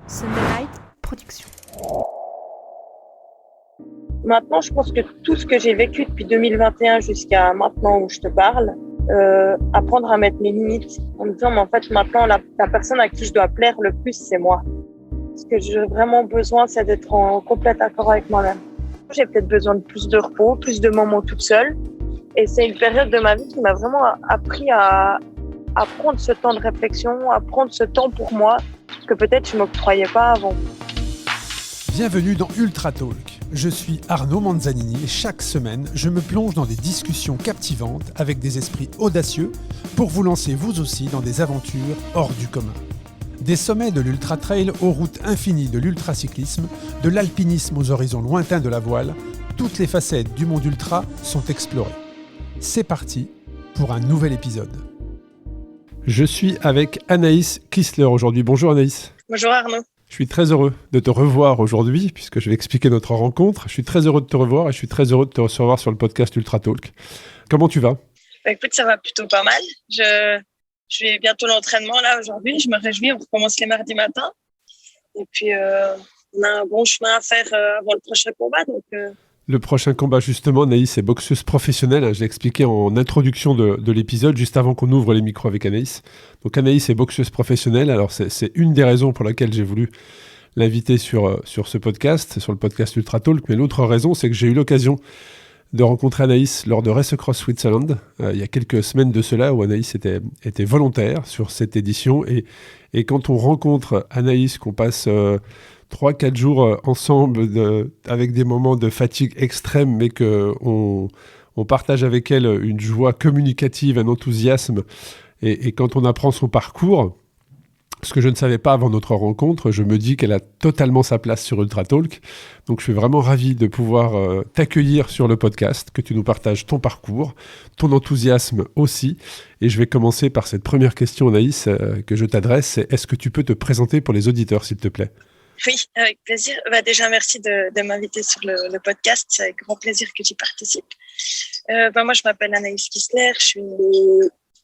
Sunderlight Production. Maintenant, je pense que tout ce que j'ai vécu depuis 2021 jusqu'à maintenant où je te parle, apprendre à mettre mes limites en me disant, mais en fait, maintenant, la personne à qui je dois plaire le plus, c'est moi. Ce que j'ai vraiment besoin, c'est d'être en complet accord avec moi-même. J'ai peut-être besoin de plus de repos, plus de moments toute seule. Et c'est une période de ma vie qui m'a vraiment appris à prendre ce temps de réflexion, à prendre ce temps pour moi que peut-être je ne m'octroyais pas avant. Bienvenue dans Ultra Talk. Je suis Arnaud Manzanini et chaque semaine, je me plonge dans des discussions captivantes avec des esprits audacieux pour vous lancer vous aussi dans des aventures hors du commun. Des sommets de l'ultra trail aux routes infinies de l'ultracyclisme, de l'alpinisme aux horizons lointains de la voile, toutes les facettes du monde ultra sont explorées. C'est parti pour un nouvel épisode. Je suis avec Anaïs Kissler aujourd'hui. Bonjour Anaïs. Bonjour Arnaud. Je suis très heureux de te revoir aujourd'hui, puisque je vais expliquer notre rencontre. Je suis très heureux de te revoir et je suis très heureux de te recevoir sur le podcast Ultra Talk. Comment tu vas ? Écoute, ça va plutôt pas mal. Je vais bientôt l'entraînement là aujourd'hui. Je me réjouis, on recommence les mardis matins. Et puis, on a un bon chemin à faire avant le prochain combat. Le prochain combat, justement, Anaïs est boxeuse professionnelle. Je l'ai expliqué en introduction de l'épisode, juste avant qu'on ouvre les micros avec Anaïs. Donc Anaïs est boxeuse professionnelle. Alors c'est une des raisons pour laquelle j'ai voulu l'inviter sur ce podcast, sur le podcast Ultra Talk. Mais l'autre raison, c'est que j'ai eu l'occasion de rencontrer Anaïs lors de Race Across Switzerland, il y a quelques semaines de cela, où Anaïs était volontaire sur cette édition. Et quand on rencontre Anaïs, qu'on passe 3-4 jours ensemble avec des moments de fatigue extrême, mais qu'on partage avec elle une joie communicative, un enthousiasme, et quand on apprend son parcours, ce que je ne savais pas avant notre rencontre, je me dis qu'elle a totalement sa place sur Ultra Talk. Donc je suis vraiment ravi de pouvoir t'accueillir sur le podcast, que tu nous partages ton parcours, ton enthousiasme aussi. Et je vais commencer par cette première question, Anaïs, que je t'adresse. C'est, est-ce que tu peux te présenter pour les auditeurs, s'il te plaît ? Oui, avec plaisir. Déjà, merci de m'inviter sur le podcast. C'est avec grand plaisir que j'y participe. Moi, je m'appelle Anaïs Kissler.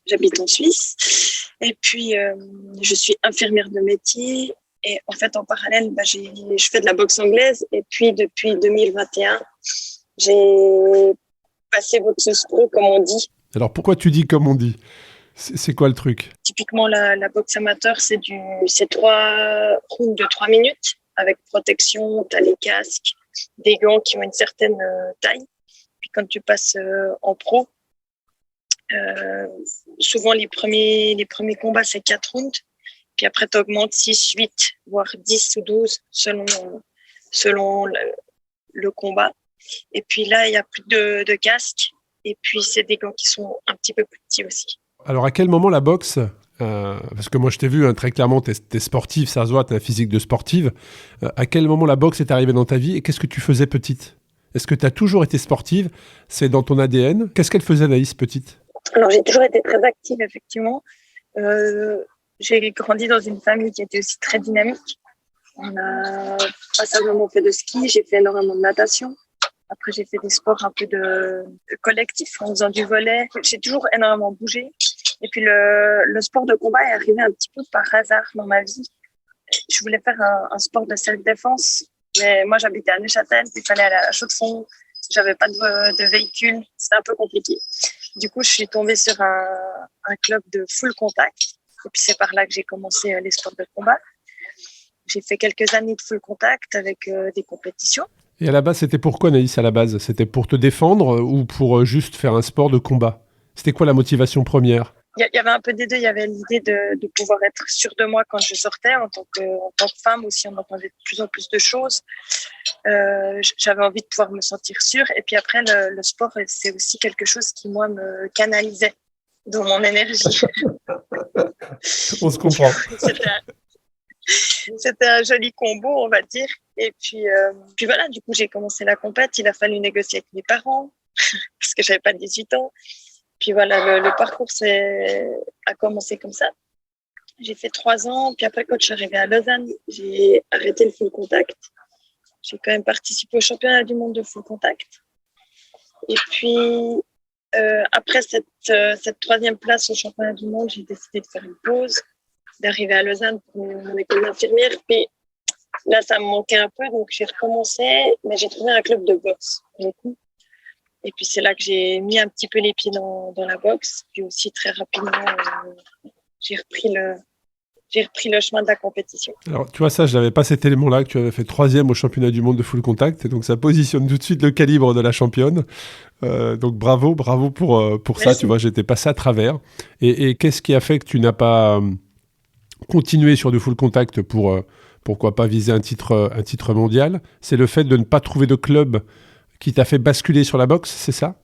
J'habite en Suisse. Et puis, je suis infirmière de métier. Et en fait, en parallèle, je fais de la boxe anglaise. Et puis, depuis 2021, j'ai passé boxeuse pro, comme on dit. Alors, pourquoi tu dis comme on dit ? C'est quoi le truc ? Typiquement, la boxe amateur, c'est 3 rounds de 3 minutes avec protection. Tu as les casques, des gants qui ont une certaine taille. Puis quand tu passes en pro, souvent les premiers combats, c'est 4 rounds. Puis après, tu augmentes 6, 8, voire 10 ou 12 selon le combat. Et puis là, il n'y a plus de casques. Et puis, c'est des gants qui sont un petit peu plus petits aussi. Alors, à quel moment la boxe, parce que moi je t'ai vu très clairement, t'es sportive, ça se voit, t'as un physique de sportive. À quel moment la boxe est arrivée dans ta vie et qu'est-ce que tu faisais petite ? Est-ce que tu as toujours été sportive ? C'est dans ton ADN ? Qu'est-ce qu'elle faisait, Anaïs, petite ? Alors, j'ai toujours été très active, effectivement. J'ai grandi dans une famille qui était aussi très dynamique. On a passablement fait de ski, j'ai fait énormément de natation. Après, j'ai fait des sports un peu de collectif en faisant du volley. J'ai toujours énormément bougé. Et puis, le sport de combat est arrivé un petit peu par hasard dans ma vie. Je voulais faire un sport de self-défense. Mais moi, j'habitais à Neuchâtel, puis il fallait aller à Chaux-de-Fonds. J'avais pas de véhicule. C'était un peu compliqué. Du coup, je suis tombée sur un club de full contact. Et puis, c'est par là que j'ai commencé les sports de combat. J'ai fait quelques années de full contact avec des compétitions. Et à la base, c'était pourquoi, Anaïs, à la base ? C'était pour te défendre ou pour juste faire un sport de combat ? C'était quoi la motivation première ? Il y avait un peu des deux. Il y avait l'idée de pouvoir être sûre de moi quand je sortais, en tant que femme aussi, on entendait de plus en plus de choses. J'avais envie de pouvoir me sentir sûre. Et puis après, le sport, c'est aussi quelque chose qui, moi, me canalisait dans mon énergie. On se comprend. C'était un joli combo, on va dire. Et puis voilà, du coup, j'ai commencé la compète. Il a fallu négocier avec mes parents parce que j'avais pas 18 ans. Puis voilà, le parcours a commencé comme ça. J'ai fait 3 ans. Puis après, quand je suis arrivée à Lausanne, j'ai arrêté le full contact. J'ai quand même participé au championnat du monde de full contact. Et puis, après cette 3e place au championnat du monde, j'ai décidé de faire une pause, d'arriver à Lausanne pour mon école d'infirmière. Puis Là, ça me manquait un peu, donc j'ai recommencé, mais j'ai trouvé un club de boxe, du coup. Et puis, c'est là que j'ai mis un petit peu les pieds dans la boxe. Puis aussi, très rapidement, j'ai repris le chemin de la compétition. Alors, tu vois, ça, je n'avais pas cet élément-là, que tu avais fait 3e au championnat du monde de full contact. Et donc, ça positionne tout de suite le calibre de la championne. Donc, bravo pour ça. Tu vois, j'étais passé à travers. Et qu'est-ce qui a fait que tu n'as pas continué sur du full contact pour, pourquoi pas, viser un titre mondial? C'est le fait de ne pas trouver de club qui t'a fait basculer sur la boxe, c'est ça?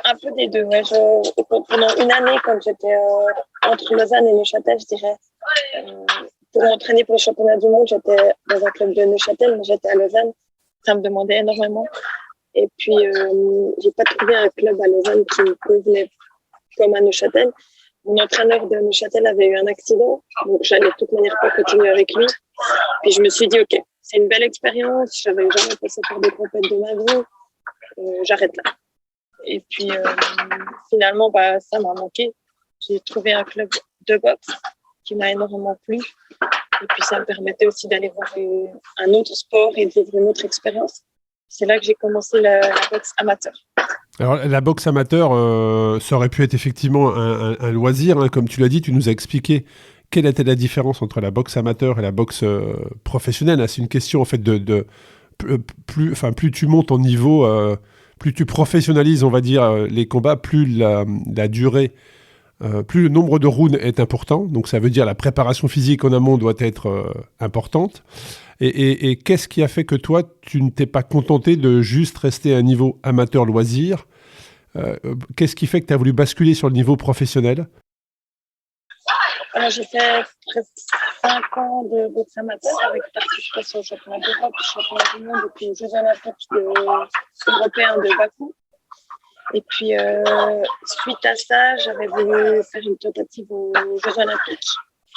Un peu des deux, ouais. Pendant une année, quand j'étais entre Lausanne et Neuchâtel, je dirais, pour m'entraîner pour le championnat du monde, j'étais dans un club de Neuchâtel, mais j'étais à Lausanne. Ça me demandait énormément. Et puis, j'ai pas trouvé un club à Lausanne qui me convenait comme à Neuchâtel. Mon entraîneur de Neuchâtel avait eu un accident, donc j'allais de toute manière pas continuer avec lui. Puis je me suis dit, ok, c'est une belle expérience, j'avais jamais passé par des compètes de ma vie, j'arrête là. Et puis finalement, ça m'a manqué. J'ai trouvé un club de boxe qui m'a énormément plu. Et puis ça me permettait aussi d'aller voir un autre sport et de vivre une autre expérience. C'est là que j'ai commencé la boxe amateur. Alors, la boxe amateur, ça aurait pu être effectivement un loisir, hein. Comme tu l'as dit, tu nous as expliqué quelle était la différence entre la boxe amateur et la boxe professionnelle, hein. C'est une question en fait plus tu montes en niveau, plus tu professionnalises, on va dire, les combats, plus la durée, plus le nombre de rounds est important. Donc ça veut dire la préparation physique en amont doit être importante. Et qu'est-ce qui a fait que toi, tu ne t'es pas contenté de juste rester à un niveau amateur loisir? Qu'est-ce qui fait que tu as voulu basculer sur le niveau professionnel? Alors, j'ai fait presque 5 ans de boxe amateur avec participation au championnat d'Europe, championnat du monde et puis aux Jeux olympiques européens de Bakou. Et puis, suite à ça, j'avais voulu faire une tentative aux Jeux olympiques.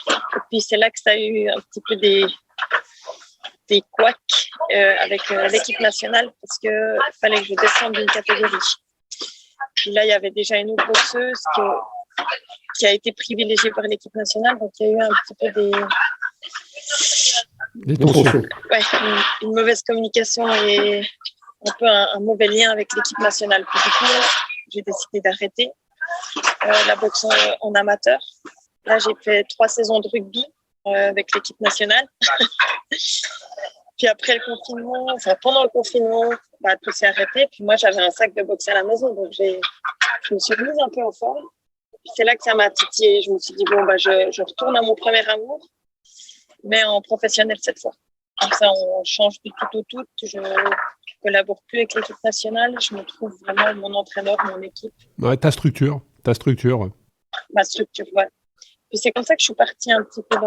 Et puis, c'est là que ça a eu un petit peu des couacs avec l'équipe nationale parce qu'il fallait que je descende d'une catégorie. Puis là, il y avait déjà une autre boxeuse qui a été privilégiée par l'équipe nationale. Donc, il y a eu un petit peu des tensions. Ouais, une mauvaise communication et un peu un mauvais lien avec l'équipe nationale. Puis, du coup, j'ai décidé d'arrêter la boxe en amateur. Là, j'ai fait 3 saisons de rugby avec l'équipe nationale. Puis après le confinement, pendant le confinement, tout s'est arrêté. Puis moi, j'avais un sac de boxe à la maison, donc je me suis remise un peu en forme. Puis c'est là que ça m'a titillé. Je me suis dit, je retourne à mon premier amour, mais en professionnel cette fois. Comme ça, on change du tout au tout. Je collabore plus avec l'équipe nationale. Je me trouve vraiment mon entraîneur, mon équipe. Ouais, ta structure. Ouais. Ma structure, ouais. Puis c'est comme ça que je suis partie un petit peu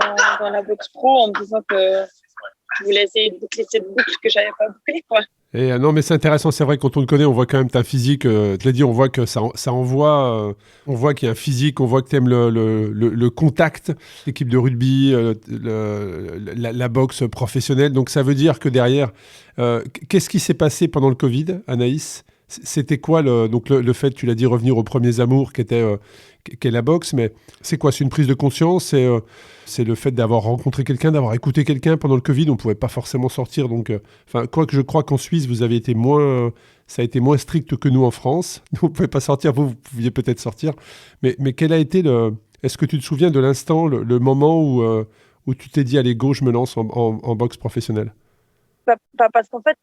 dans la boxe pro en me disant que je voulais essayer de boucler cette boucle que j'avais pas bouclée, quoi. Et non, mais c'est intéressant, c'est vrai, quand on te connaît, on voit quand même ta physique. Je l'ai dit, on voit que ça envoie, on voit qu'il y a un physique, on voit que tu aimes le contact, l'équipe de rugby, la boxe professionnelle. Donc ça veut dire que derrière, qu'est-ce qui s'est passé pendant le Covid, Anaïs? C'était quoi le fait, tu l'as dit, revenir aux premiers amours qu'est la boxe, mais c'est quoi? C'est une prise de conscience? C'est le fait d'avoir rencontré quelqu'un, d'avoir écouté quelqu'un pendant le Covid? On ne pouvait pas forcément sortir. Donc, quoique je crois qu'en Suisse, vous avez été ça a été moins strict que nous en France. Vous ne pouvez pas sortir, vous pouviez peut-être sortir. Mais quel a été est-ce que tu te souviens de l'instant, le moment où tu t'es dit, allez, go, je me lance en boxe professionnelle? Parce qu'en fait,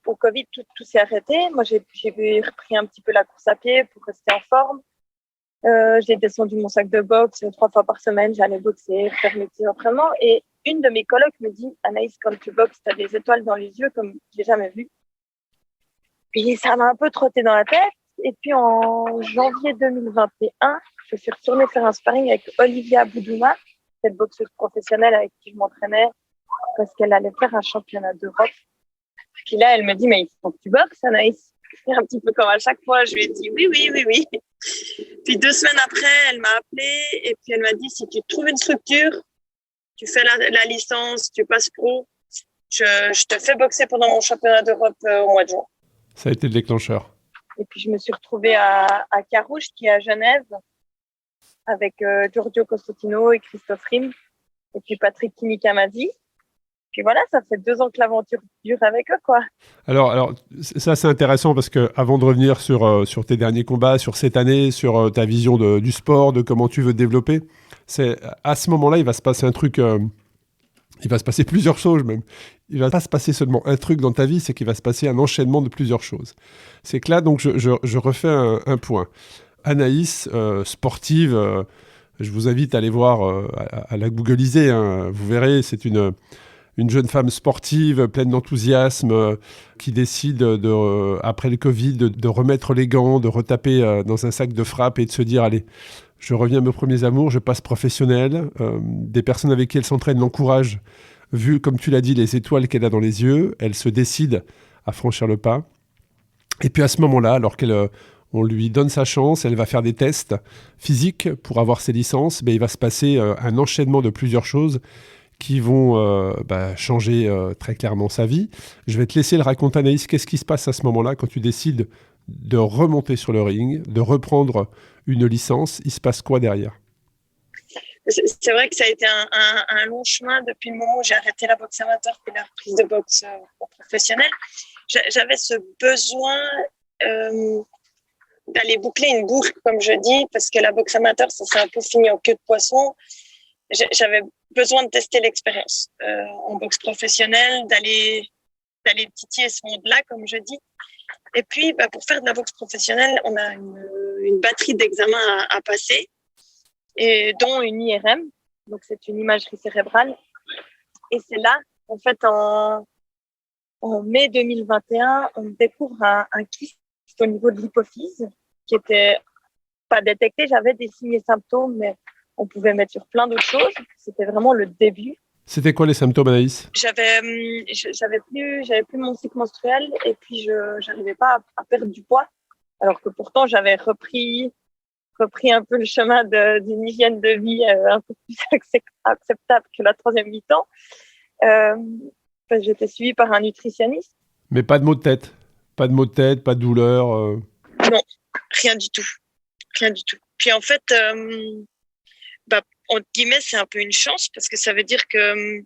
au Covid, tout s'est arrêté. Moi, j'ai repris un petit peu la course à pied pour rester en forme. J'ai descendu mon sac de boxe 3 fois par semaine. J'allais boxer, faire mes petits entraînements. Et une de mes colocs me dit, Anaïs, quand tu boxes, tu as des étoiles dans les yeux comme je n'ai jamais vu. Puis ça m'a un peu trotté dans la tête. Et puis en janvier 2021, je suis retournée faire un sparring avec Olivia Boudouma, cette boxeuse professionnelle avec qui je m'entraînais parce qu'elle allait faire un championnat d'Europe. Puis là, elle me dit, mais il faut que tu boxes, Anaïs. Un petit peu comme à chaque fois, je lui ai dit oui. Puis 2 semaines après, elle m'a appelée et puis elle m'a dit, si tu trouves une structure, tu fais la licence, tu passes pro, je te fais boxer pendant mon championnat d'Europe au mois de juin. Ça a été le déclencheur. Et puis je me suis retrouvée à Carouge, qui est à Genève, avec Giorgio Costantino et Christophe Rim. Et puis Patrick Kinika m'a dit. Puis voilà, ça fait 2 ans que l'aventure dure avec eux, quoi. Alors, ça c'est intéressant parce que avant de revenir sur tes derniers combats, sur cette année, sur ta vision du sport, de comment tu veux te développer, c'est à ce moment-là, il va se passer un truc, il va se passer plusieurs choses même. Il va pas se passer seulement un truc dans ta vie, c'est qu'il va se passer un enchaînement de plusieurs choses. C'est que là, donc, je refais un point. Anaïs, sportive, je vous invite à aller voir, à la googliser, hein, vous verrez, c'est une jeune femme sportive, pleine d'enthousiasme, qui décide, après le Covid, de remettre les gants, de retaper dans un sac de frappe et de se dire, allez, je reviens à mes premiers amours, je passe professionnel. Des personnes avec qui elle s'entraîne l'encouragent. Vu, comme tu l'as dit, les étoiles qu'elle a dans les yeux, elle se décide à franchir le pas. Et puis à ce moment-là, alors on lui donne sa chance, elle va faire des tests physiques pour avoir ses licences, mais il va se passer un enchaînement de plusieurs choses qui vont changer très clairement sa vie. Je vais te laisser le raconter, Anaïs. Qu'est-ce qui se passe à ce moment-là quand tu décides de remonter sur le ring, de reprendre une licence? Il se passe quoi derrière? C'est vrai que ça a été un long chemin depuis le moment où j'ai arrêté la boxe amateur et la reprise de boxe professionnelle. J'avais ce besoin d'aller boucler une boucle, comme je dis, parce que la boxe amateur, ça s'est un peu fini en queue de poisson. J'avais besoin de tester l'expérience en boxe professionnelle, d'aller titiller ce monde-là, comme je dis. Et puis, pour faire de la boxe professionnelle, on a une batterie d'examens à passer, et dont une IRM, donc c'est une imagerie cérébrale. Et c'est là, en fait, en mai 2021, on découvre un kyste au niveau de l'hypophyse qui était pas détecté. J'avais des signes et symptômes, mais on pouvait mettre sur plein d'autres choses. C'était vraiment le début. C'était quoi les symptômes, Anaïs? J'avais plus mon cycle menstruel et puis je n'arrivais pas à perdre du poids, alors que pourtant j'avais repris un peu le chemin d'une hygiène de vie un peu plus acceptable que la troisième mi-temps. J'étais suivie par un nutritionniste. Mais pas de maux de tête? Pas de maux de tête, pas de douleur Non, rien du tout. Rien du tout. Puis en fait, entre guillemets, c'est un peu une chance parce que ça veut dire que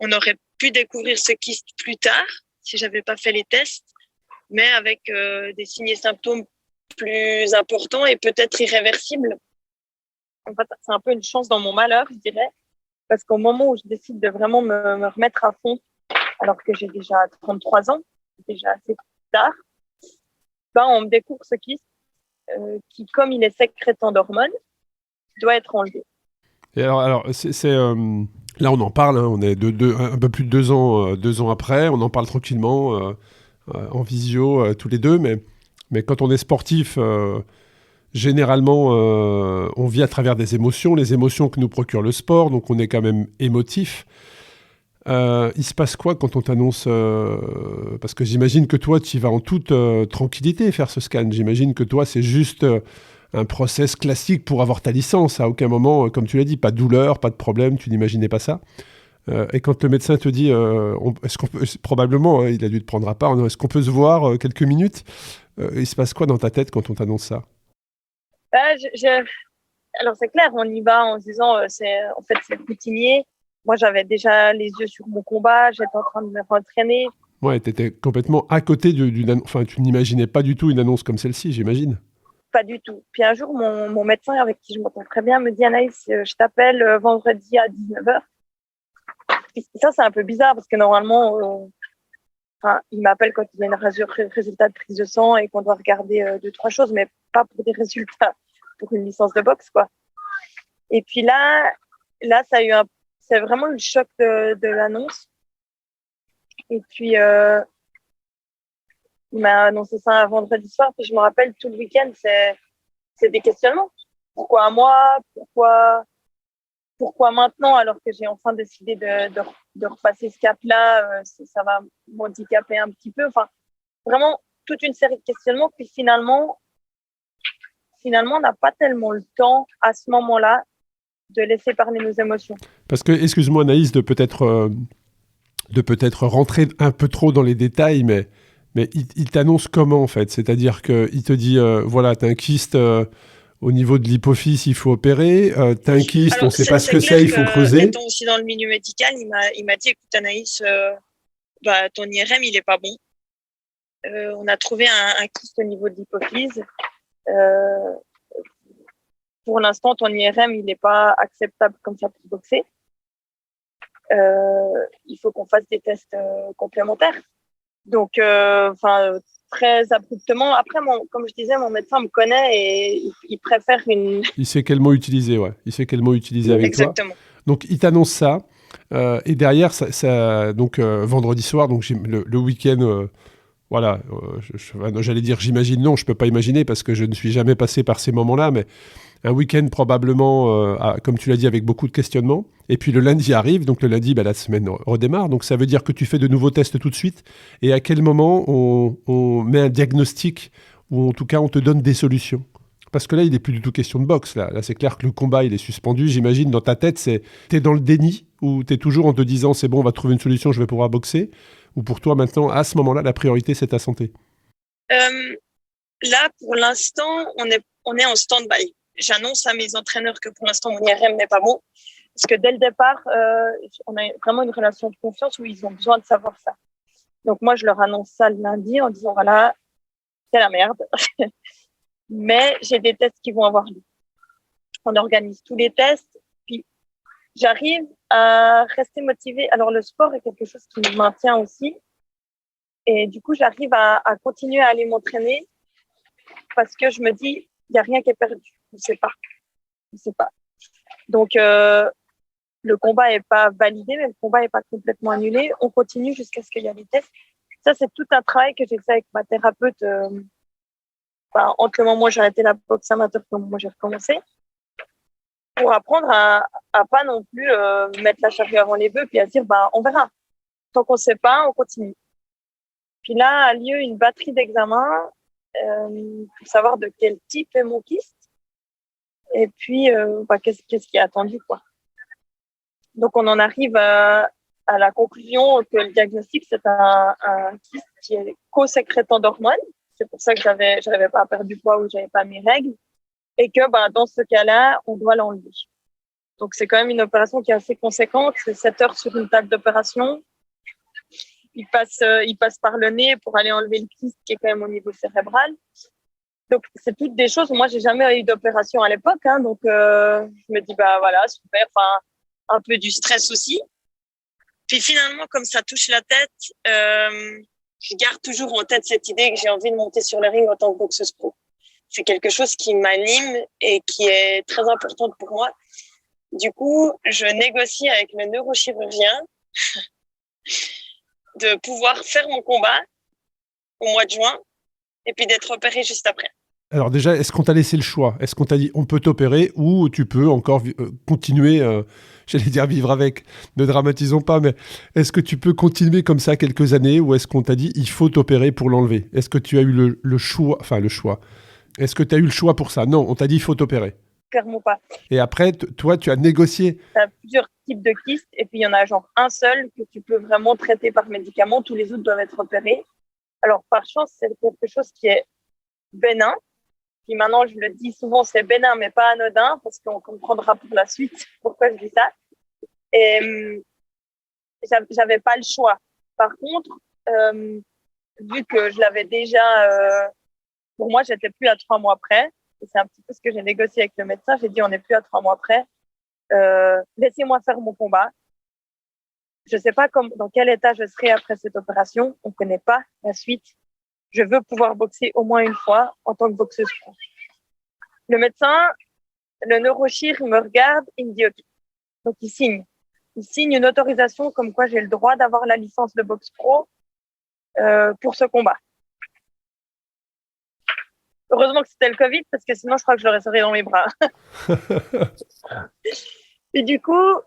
on aurait pu découvrir ce kyste plus tard si j'avais pas fait les tests, mais avec des signes et symptômes plus importants et peut-être irréversibles. En fait, c'est un peu une chance dans mon malheur, je dirais, parce qu'au moment où je décide de vraiment me remettre à fond, alors que j'ai déjà 33 ans, c'est déjà assez tard, on me découvre ce kyste qui, comme il est sécrétant d'hormones, doit être enlevé. Et alors là, on en parle, hein, on est un peu plus de 2 ans après, on en parle tranquillement, en visio, tous les deux, mais quand on est sportif, généralement, on vit à travers des émotions, les émotions que nous procure le sport, donc on est quand même émotif. Il se passe quoi quand on t'annonce parce que j'imagine que toi, tu y vas en toute tranquillité faire ce scan. J'imagine que toi, c'est juste un process classique pour avoir ta licence. À aucun moment, comme tu l'as dit, pas de douleur, pas de problème, tu n'imaginais pas ça. Et quand le médecin te dit, est-ce qu'on peut, probablement, hein, il a dû te prendre à part, non, est-ce qu'on peut se voir quelques minutes? Il se passe quoi dans ta tête quand on t'annonce ça? Alors c'est clair, on y va en se disant, c'est routinier. Moi, j'avais déjà les yeux sur mon combat, j'étais en train de me entraîner. Ouais, tu étais complètement à côté enfin, tu n'imaginais pas du tout une annonce comme celle-ci, j'imagine. Pas du tout. Puis un jour, mon médecin, avec qui je m'entends très bien, me dit, Anaïs, je t'appelle vendredi à 19h. Et ça, c'est un peu bizarre parce que normalement, il m'appelle quand il y a un résultat de prise de sang et qu'on doit regarder 2-3 choses, mais pas pour des résultats, pour une licence de boxe, quoi. Et puis là, ça a eu c'est vraiment le choc de l'annonce. Et puis, il m'a annoncé ça un vendredi soir. Puis je me rappelle, tout le week-end, c'est des questionnements. Pourquoi moi? Pourquoi maintenant, alors que j'ai enfin décidé de repasser ce cap-là? Ça va m'handicaper un petit peu. Enfin, vraiment, toute une série de questionnements. Puis finalement, on n'a pas tellement le temps, à ce moment-là, de laisser parler nos émotions. Parce que, excuse-moi Anaïs, de peut-être rentrer un peu trop dans les détails, mais il t'annonce comment en fait? C'est-à-dire qu'il te dit, voilà, t'as un kyste Au niveau de l'hypophyse, il faut opérer. Tu as un kyste, on Alors, ne sait pas ce que clair c'est, il faut creuser. Étant aussi dans le milieu médical, il m'a dit, écoute Anaïs, ton IRM, il est pas bon. On a trouvé un kyste au niveau de l'hypophyse. Pour l'instant, ton IRM, il n'est pas acceptable comme ça pour boxer. Il faut qu'on fasse des tests complémentaires. Donc, très abruptement. Après, comme je disais, mon médecin me connaît et il préfère une... Il sait quel mot utiliser, ouais. Il sait quel mot utiliser avec Exactement. toi. Donc, il t'annonce ça. Et derrière, donc, vendredi soir, donc le week-end... Voilà, j'allais dire j'imagine, non, je ne peux pas imaginer parce que je ne suis jamais passé par ces moments-là, mais un week-end probablement, comme tu l'as dit, avec beaucoup de questionnements. Et puis le lundi arrive, donc le lundi, la semaine redémarre. Donc ça veut dire que tu fais de nouveaux tests tout de suite. Et à quel moment on met un diagnostic ou en tout cas on te donne des solutions? Parce que là, il n'est plus du tout question de boxe. Là, c'est clair que le combat, il est suspendu. J'imagine, dans ta tête, tu es dans le déni ou tu es toujours en te disant c'est bon, on va trouver une solution, je vais pouvoir boxer. Ou pour toi, maintenant, à ce moment-là, la priorité, c'est ta santé? Là, pour l'instant, on est en stand-by. J'annonce à mes entraîneurs que pour l'instant, mon IRM n'est pas bon. Parce que dès le départ, on a vraiment une relation de confiance où ils ont besoin de savoir ça. Donc moi, je leur annonce ça le lundi en disant, voilà, c'est la merde. Mais j'ai des tests qui vont avoir lieu. On organise tous les tests. Puis j'arrive à rester motivée. Alors le sport est quelque chose qui me maintient aussi. Et du coup, j'arrive à continuer à aller m'entraîner parce que je me dis, il n'y a rien qui est perdu. On ne sait pas. Donc, le combat n'est pas validé, mais le combat n'est pas complètement annulé. On continue jusqu'à ce qu'il y ait les tests. Ça, c'est tout un travail que j'ai fait avec ma thérapeute entre le moment où j'ai arrêté la boxe amateur et le moment où j'ai recommencé, pour apprendre à pas non plus mettre la charrue avant les bœufs puis à se dire, on verra. Tant qu'on ne sait pas, on continue. Puis là a lieu une batterie d'examens pour savoir de quel type est mon kyste et puis qu'est-ce qui est attendu, quoi. Donc on en arrive à la conclusion que le diagnostic, c'est un kyste qui est co-sécrétant d'hormones. C'est pour ça que j'arrivais pas à perdre du poids ou j'avais pas mes règles et que dans ce cas-là, on doit l'enlever. Donc c'est quand même une opération qui est assez conséquente. C'est 7 heures sur une table d'opération. Il passe par le nez pour aller enlever le kyste qui est quand même au niveau cérébral. Donc, c'est toutes des choses. Moi, j'ai jamais eu d'opération à l'époque. Donc, je me dis, voilà, super. Un peu du stress aussi. Puis finalement, comme ça touche la tête, je garde toujours en tête cette idée que j'ai envie de monter sur le ring en tant que boxeuse pro. C'est quelque chose qui m'anime et qui est très importante pour moi. Du coup, je négocie avec le neurochirurgien de pouvoir faire mon combat au mois de juin et puis d'être opérée juste après. Alors déjà, est-ce qu'on t'a laissé le choix? Est-ce qu'on t'a dit on peut t'opérer ou tu peux encore continuer, j'allais dire vivre avec, ne dramatisons pas, mais est-ce que tu peux continuer comme ça quelques années ou est-ce qu'on t'a dit il faut t'opérer pour l'enlever? Est-ce que tu as eu le choix, est-ce que tu as eu le choix pour ça? Non, on t'a dit il faut t'opérer. Clairement pas. Et après, toi, tu as négocié. Tu as plusieurs types de kystes et puis il y en a genre un seul que tu peux vraiment traiter par médicament. Tous les autres doivent être opérés. Alors, par chance, c'est quelque chose qui est bénin. Puis maintenant, je le dis souvent, c'est bénin, mais pas anodin, parce qu'on comprendra pour la suite pourquoi je dis ça. Et j'avais pas le choix. Par contre, vu que je l'avais déjà, pour moi, j'étais plus à 3 mois près. Et c'est un petit peu ce que j'ai négocié avec le médecin. J'ai dit, on n'est plus à 3 mois près. Laissez-moi faire mon combat. Je sais pas dans quel état je serai après cette opération. On connaît pas la suite. Je veux pouvoir boxer au moins une fois en tant que boxeuse pro. Le médecin, le neurochir, il me regarde, il me dit OK. Donc, il signe. Il signe une autorisation comme quoi j'ai le droit d'avoir la licence de boxe pro pour ce combat. Heureusement que c'était le Covid, parce que sinon, je crois que je l'aurais serré dans mes bras. Et du coup,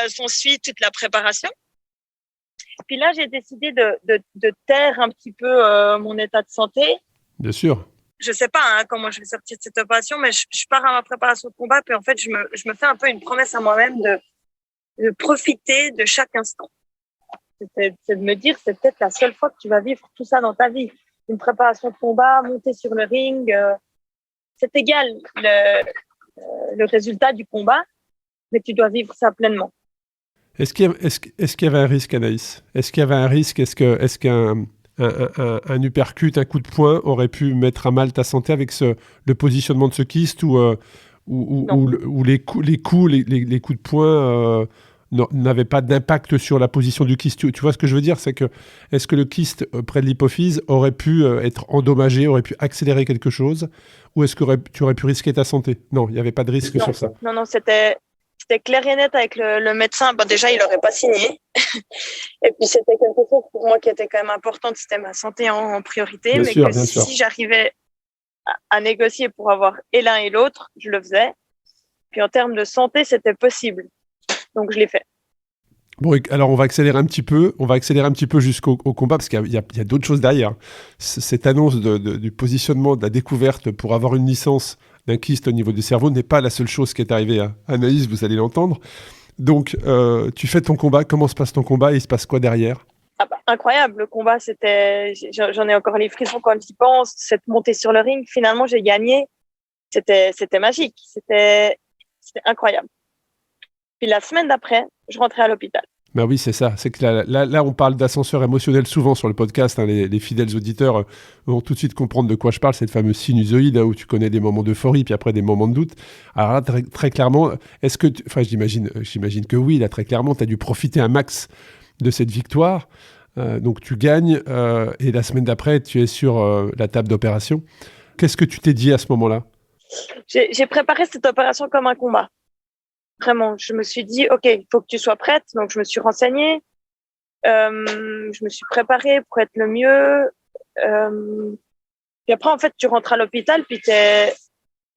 s'ensuit toute la préparation. Puis là, j'ai décidé de taire un petit peu mon état de santé. Bien sûr. Je sais pas comment je vais sortir de cette opération, mais je pars à ma préparation de combat. Puis en fait, je me fais un peu une promesse à moi-même de profiter de chaque instant. C'est de me dire, c'est peut-être la seule fois que tu vas vivre tout ça dans ta vie. Une préparation de combat, monter sur le ring. c'est égal le résultat du combat, mais tu dois vivre ça pleinement. Est-ce qu'il y avait un risque, Anaïs? Est-ce qu'il y avait un risque? Est-ce qu'un un uppercut, un coup de poing aurait pu mettre à mal ta santé avec le positionnement de ce kyste ou les coups de poing n'avaient pas d'impact sur la position du kyste? Tu vois ce que je veux dire? C'est que est-ce que le kyste près de l'hypophyse aurait pu être endommagé, aurait pu accélérer quelque chose, ou est-ce que tu aurais pu risquer ta santé? Non, il n'y avait pas de risque sur ça. Non, c'était clair et net avec le médecin. Bon, déjà, il n'aurait pas signé. Et puis, c'était quelque chose pour moi qui était quand même important. C'était ma santé en priorité. Bien sûr. Si j'arrivais à négocier pour avoir et l'un et l'autre, je le faisais. Puis, en termes de santé, c'était possible. Donc, je l'ai fait. Bon, alors on va accélérer un petit peu jusqu'au combat, parce qu'il y a d'autres choses derrière. Cette annonce du positionnement, de la découverte pour avoir une licence d'un kyste au niveau du cerveau n'est pas la seule chose qui est arrivée à Anaïs, vous allez l'entendre. Donc, tu fais ton combat, comment se passe ton combat et il se passe quoi derrière? Incroyable, le combat, j'en ai encore les frissons quand j'y pense, cette montée sur le ring, finalement j'ai gagné, c'était magique, c'était incroyable. Puis la semaine d'après, je rentrais à l'hôpital. Ben oui, c'est ça. C'est que là, on parle d'ascenseur émotionnel souvent sur le podcast. Hein, les fidèles auditeurs vont tout de suite comprendre de quoi je parle. Cette fameuse sinusoïde où tu connais des moments d'euphorie, puis après des moments de doute. Alors là, très clairement, est-ce que... j'imagine que oui, là, très clairement, tu as dû profiter un max de cette victoire. Donc tu gagnes et la semaine d'après, tu es sur la table d'opération. Qu'est-ce que tu t'es dit à ce moment-là? J'ai préparé cette opération comme un combat. Vraiment, je me suis dit, OK, il faut que tu sois prête. Donc, je me suis renseignée. Je me suis préparée pour être le mieux. Puis après, en fait, tu rentres à l'hôpital. Puis il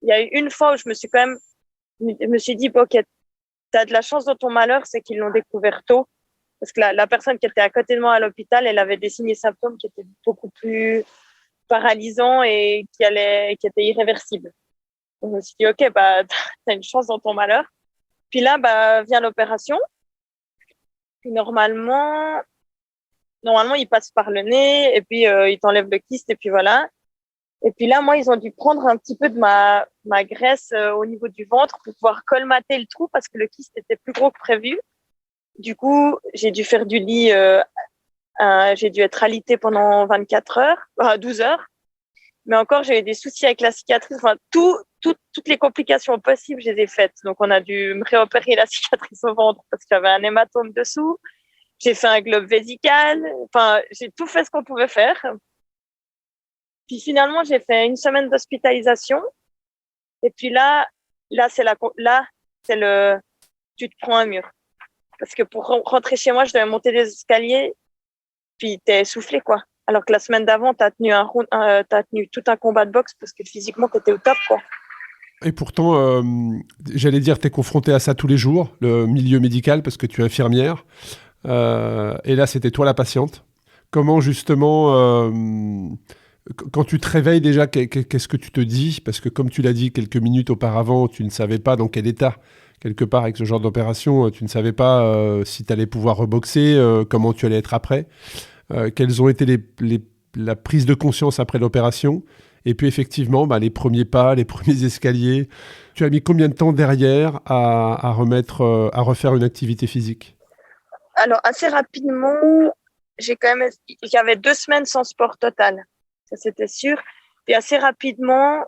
y a eu une fois où je me suis dit, OK, t'as de la chance dans ton malheur, c'est qu'ils l'ont découvert tôt. Parce que la personne qui était à côté de moi à l'hôpital, elle avait des signes et symptômes qui étaient beaucoup plus paralysants et qui étaient irréversibles. Donc, je me suis dit, OK, bah, t'as une chance dans ton malheur. Puis là, vient l'opération. Puis normalement, il passe par le nez et puis il t'enlève le kyste et puis voilà. Et puis là, moi, ils ont dû prendre un petit peu de ma graisse au niveau du ventre pour pouvoir colmater le trou parce que le kyste était plus gros que prévu. Du coup, j'ai dû faire du lit. J'ai dû être alitée pendant 12 heures. Mais encore, j'ai eu des soucis avec la cicatrice. Enfin, toutes les complications possibles, je les ai faites. Donc, on a dû me réopérer la cicatrice au ventre parce que j'avais un hématome dessous. J'ai fait un globe vésical. Enfin, j'ai tout fait ce qu'on pouvait faire. Puis finalement, j'ai fait une semaine d'hospitalisation. Et puis là, tu te prends un mur. Parce que pour rentrer chez moi, je devais monter des escaliers. Puis t'es essoufflé, quoi. Alors que la semaine d'avant, t'as tenu tout un combat de boxe parce que physiquement, t'étais au top, quoi. Et pourtant, j'allais dire, t'es confronté à ça tous les jours, le milieu médical, parce que tu es infirmière. Et là, c'était toi la patiente. Comment, justement, quand tu te réveilles déjà, qu'est-ce que tu te dis? Parce que comme tu l'as dit quelques minutes auparavant, tu ne savais pas dans quel état, quelque part, avec ce genre d'opération, tu ne savais pas si tu allais pouvoir reboxer, comment tu allais être après. Quelles ont été la prise de conscience après l'opération? Et puis effectivement, les premiers pas, les premiers escaliers. Tu as mis combien de temps derrière à refaire une activité physique? Alors, assez rapidement, j'avais 2 semaines sans sport total. Ça, c'était sûr. Et assez rapidement,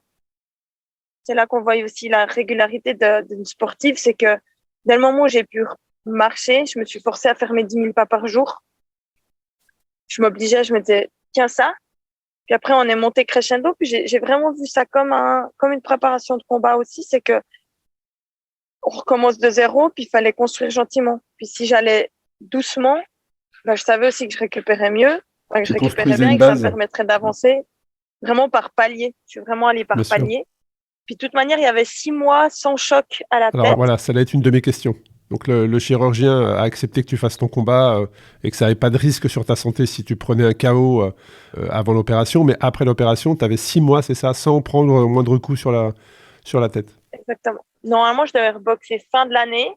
c'est là qu'on voit aussi la régularité d'une sportive, c'est que dès le moment où j'ai pu marcher, je me suis forcée à faire mes 10 000 pas par jour. Je m'obligeais, je me disais, tiens ça. Puis après, on est monté crescendo. Puis j'ai vraiment vu ça comme une préparation de combat aussi. C'est que on recommence de zéro, puis il fallait construire gentiment. Puis si j'allais doucement, je savais aussi que je récupérais mieux, que je récupérais bien et que ça me permettrait d'avancer vraiment par palier. Je suis vraiment allée par palier. Puis de toute manière, il y avait 6 mois sans choc à la tête. Alors voilà, ça allait être une de mes questions. Donc le chirurgien a accepté que tu fasses ton combat et que ça n'avait pas de risque sur ta santé si tu prenais un KO avant l'opération. Mais après l'opération, tu avais 6 mois, c'est ça, sans prendre le moindre coup sur la tête. Exactement. Normalement, je devais reboxer fin de l'année.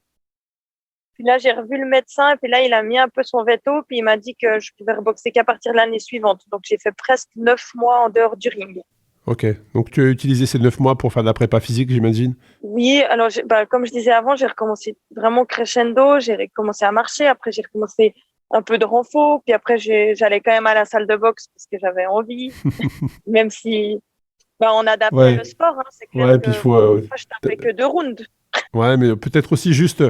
Puis là, j'ai revu le médecin et puis là, il a mis un peu son veto. Puis il m'a dit que je pouvais reboxer qu'à partir de l'année suivante. Donc, j'ai fait presque 9 mois en dehors du ring. Ok, donc tu as utilisé ces 9 mois pour faire de la prépa physique, j'imagine? Oui, alors comme je disais avant, j'ai recommencé vraiment crescendo, j'ai recommencé à marcher, après j'ai recommencé un peu de renfo, puis après j'allais quand même à la salle de boxe parce que j'avais envie, même si on adaptait Ouais, le sport, hein. C'est clair ouais, puis il que faut... moi je tapais que 2 rounds. ouais, mais peut-être aussi juste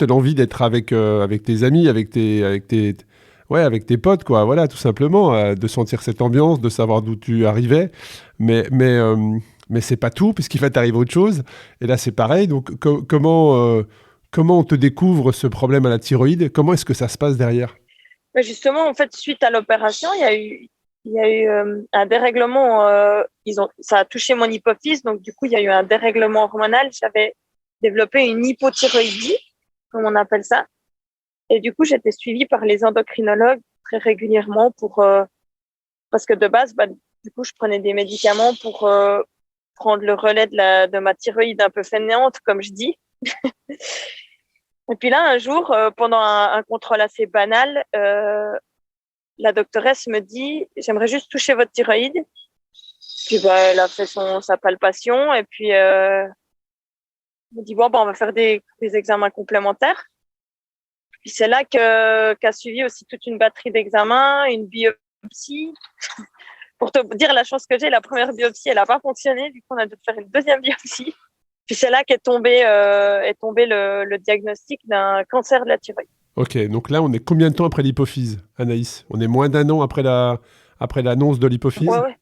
l'envie d'être avec tes amis, ouais, avec tes potes, quoi. Voilà, tout simplement, de sentir cette ambiance, de savoir d'où tu arrivais. Mais c'est pas tout, puisqu'il va t'arriver autre chose. Et là, c'est pareil. Donc, comment on te découvre ce problème à la thyroïde? Comment est-ce que ça se passe derrière? Mais justement, en fait, suite à l'opération, il y a eu un dérèglement. Ça a touché mon hypophyse, donc du coup, il y a eu un dérèglement hormonal. J'avais développé une hypothyroïdie, comme on appelle ça. Et du coup, j'étais suivie par les endocrinologues très régulièrement parce que de base, du coup, je prenais des médicaments pour prendre le relais de ma thyroïde un peu fainéante, comme je dis. Et puis là, un jour, pendant un contrôle assez banal, la doctoresse me dit, j'aimerais juste toucher votre thyroïde. Puis elle a fait sa palpation et puis elle me dit, bon, on va faire des examens complémentaires. Puis c'est là qu'a suivi aussi toute une batterie d'examens, une biopsie. Pour te dire la chance que j'ai, la première biopsie, elle n'a pas fonctionné. Du coup, on a dû faire une deuxième biopsie. Puis c'est là qu'est tombé le diagnostic d'un cancer de la thyroïde. Ok, donc là, on est combien de temps après l'hypophyse, Anaïs? On est moins d'un an après l'annonce de Ouais, l'hypophyse? ouais.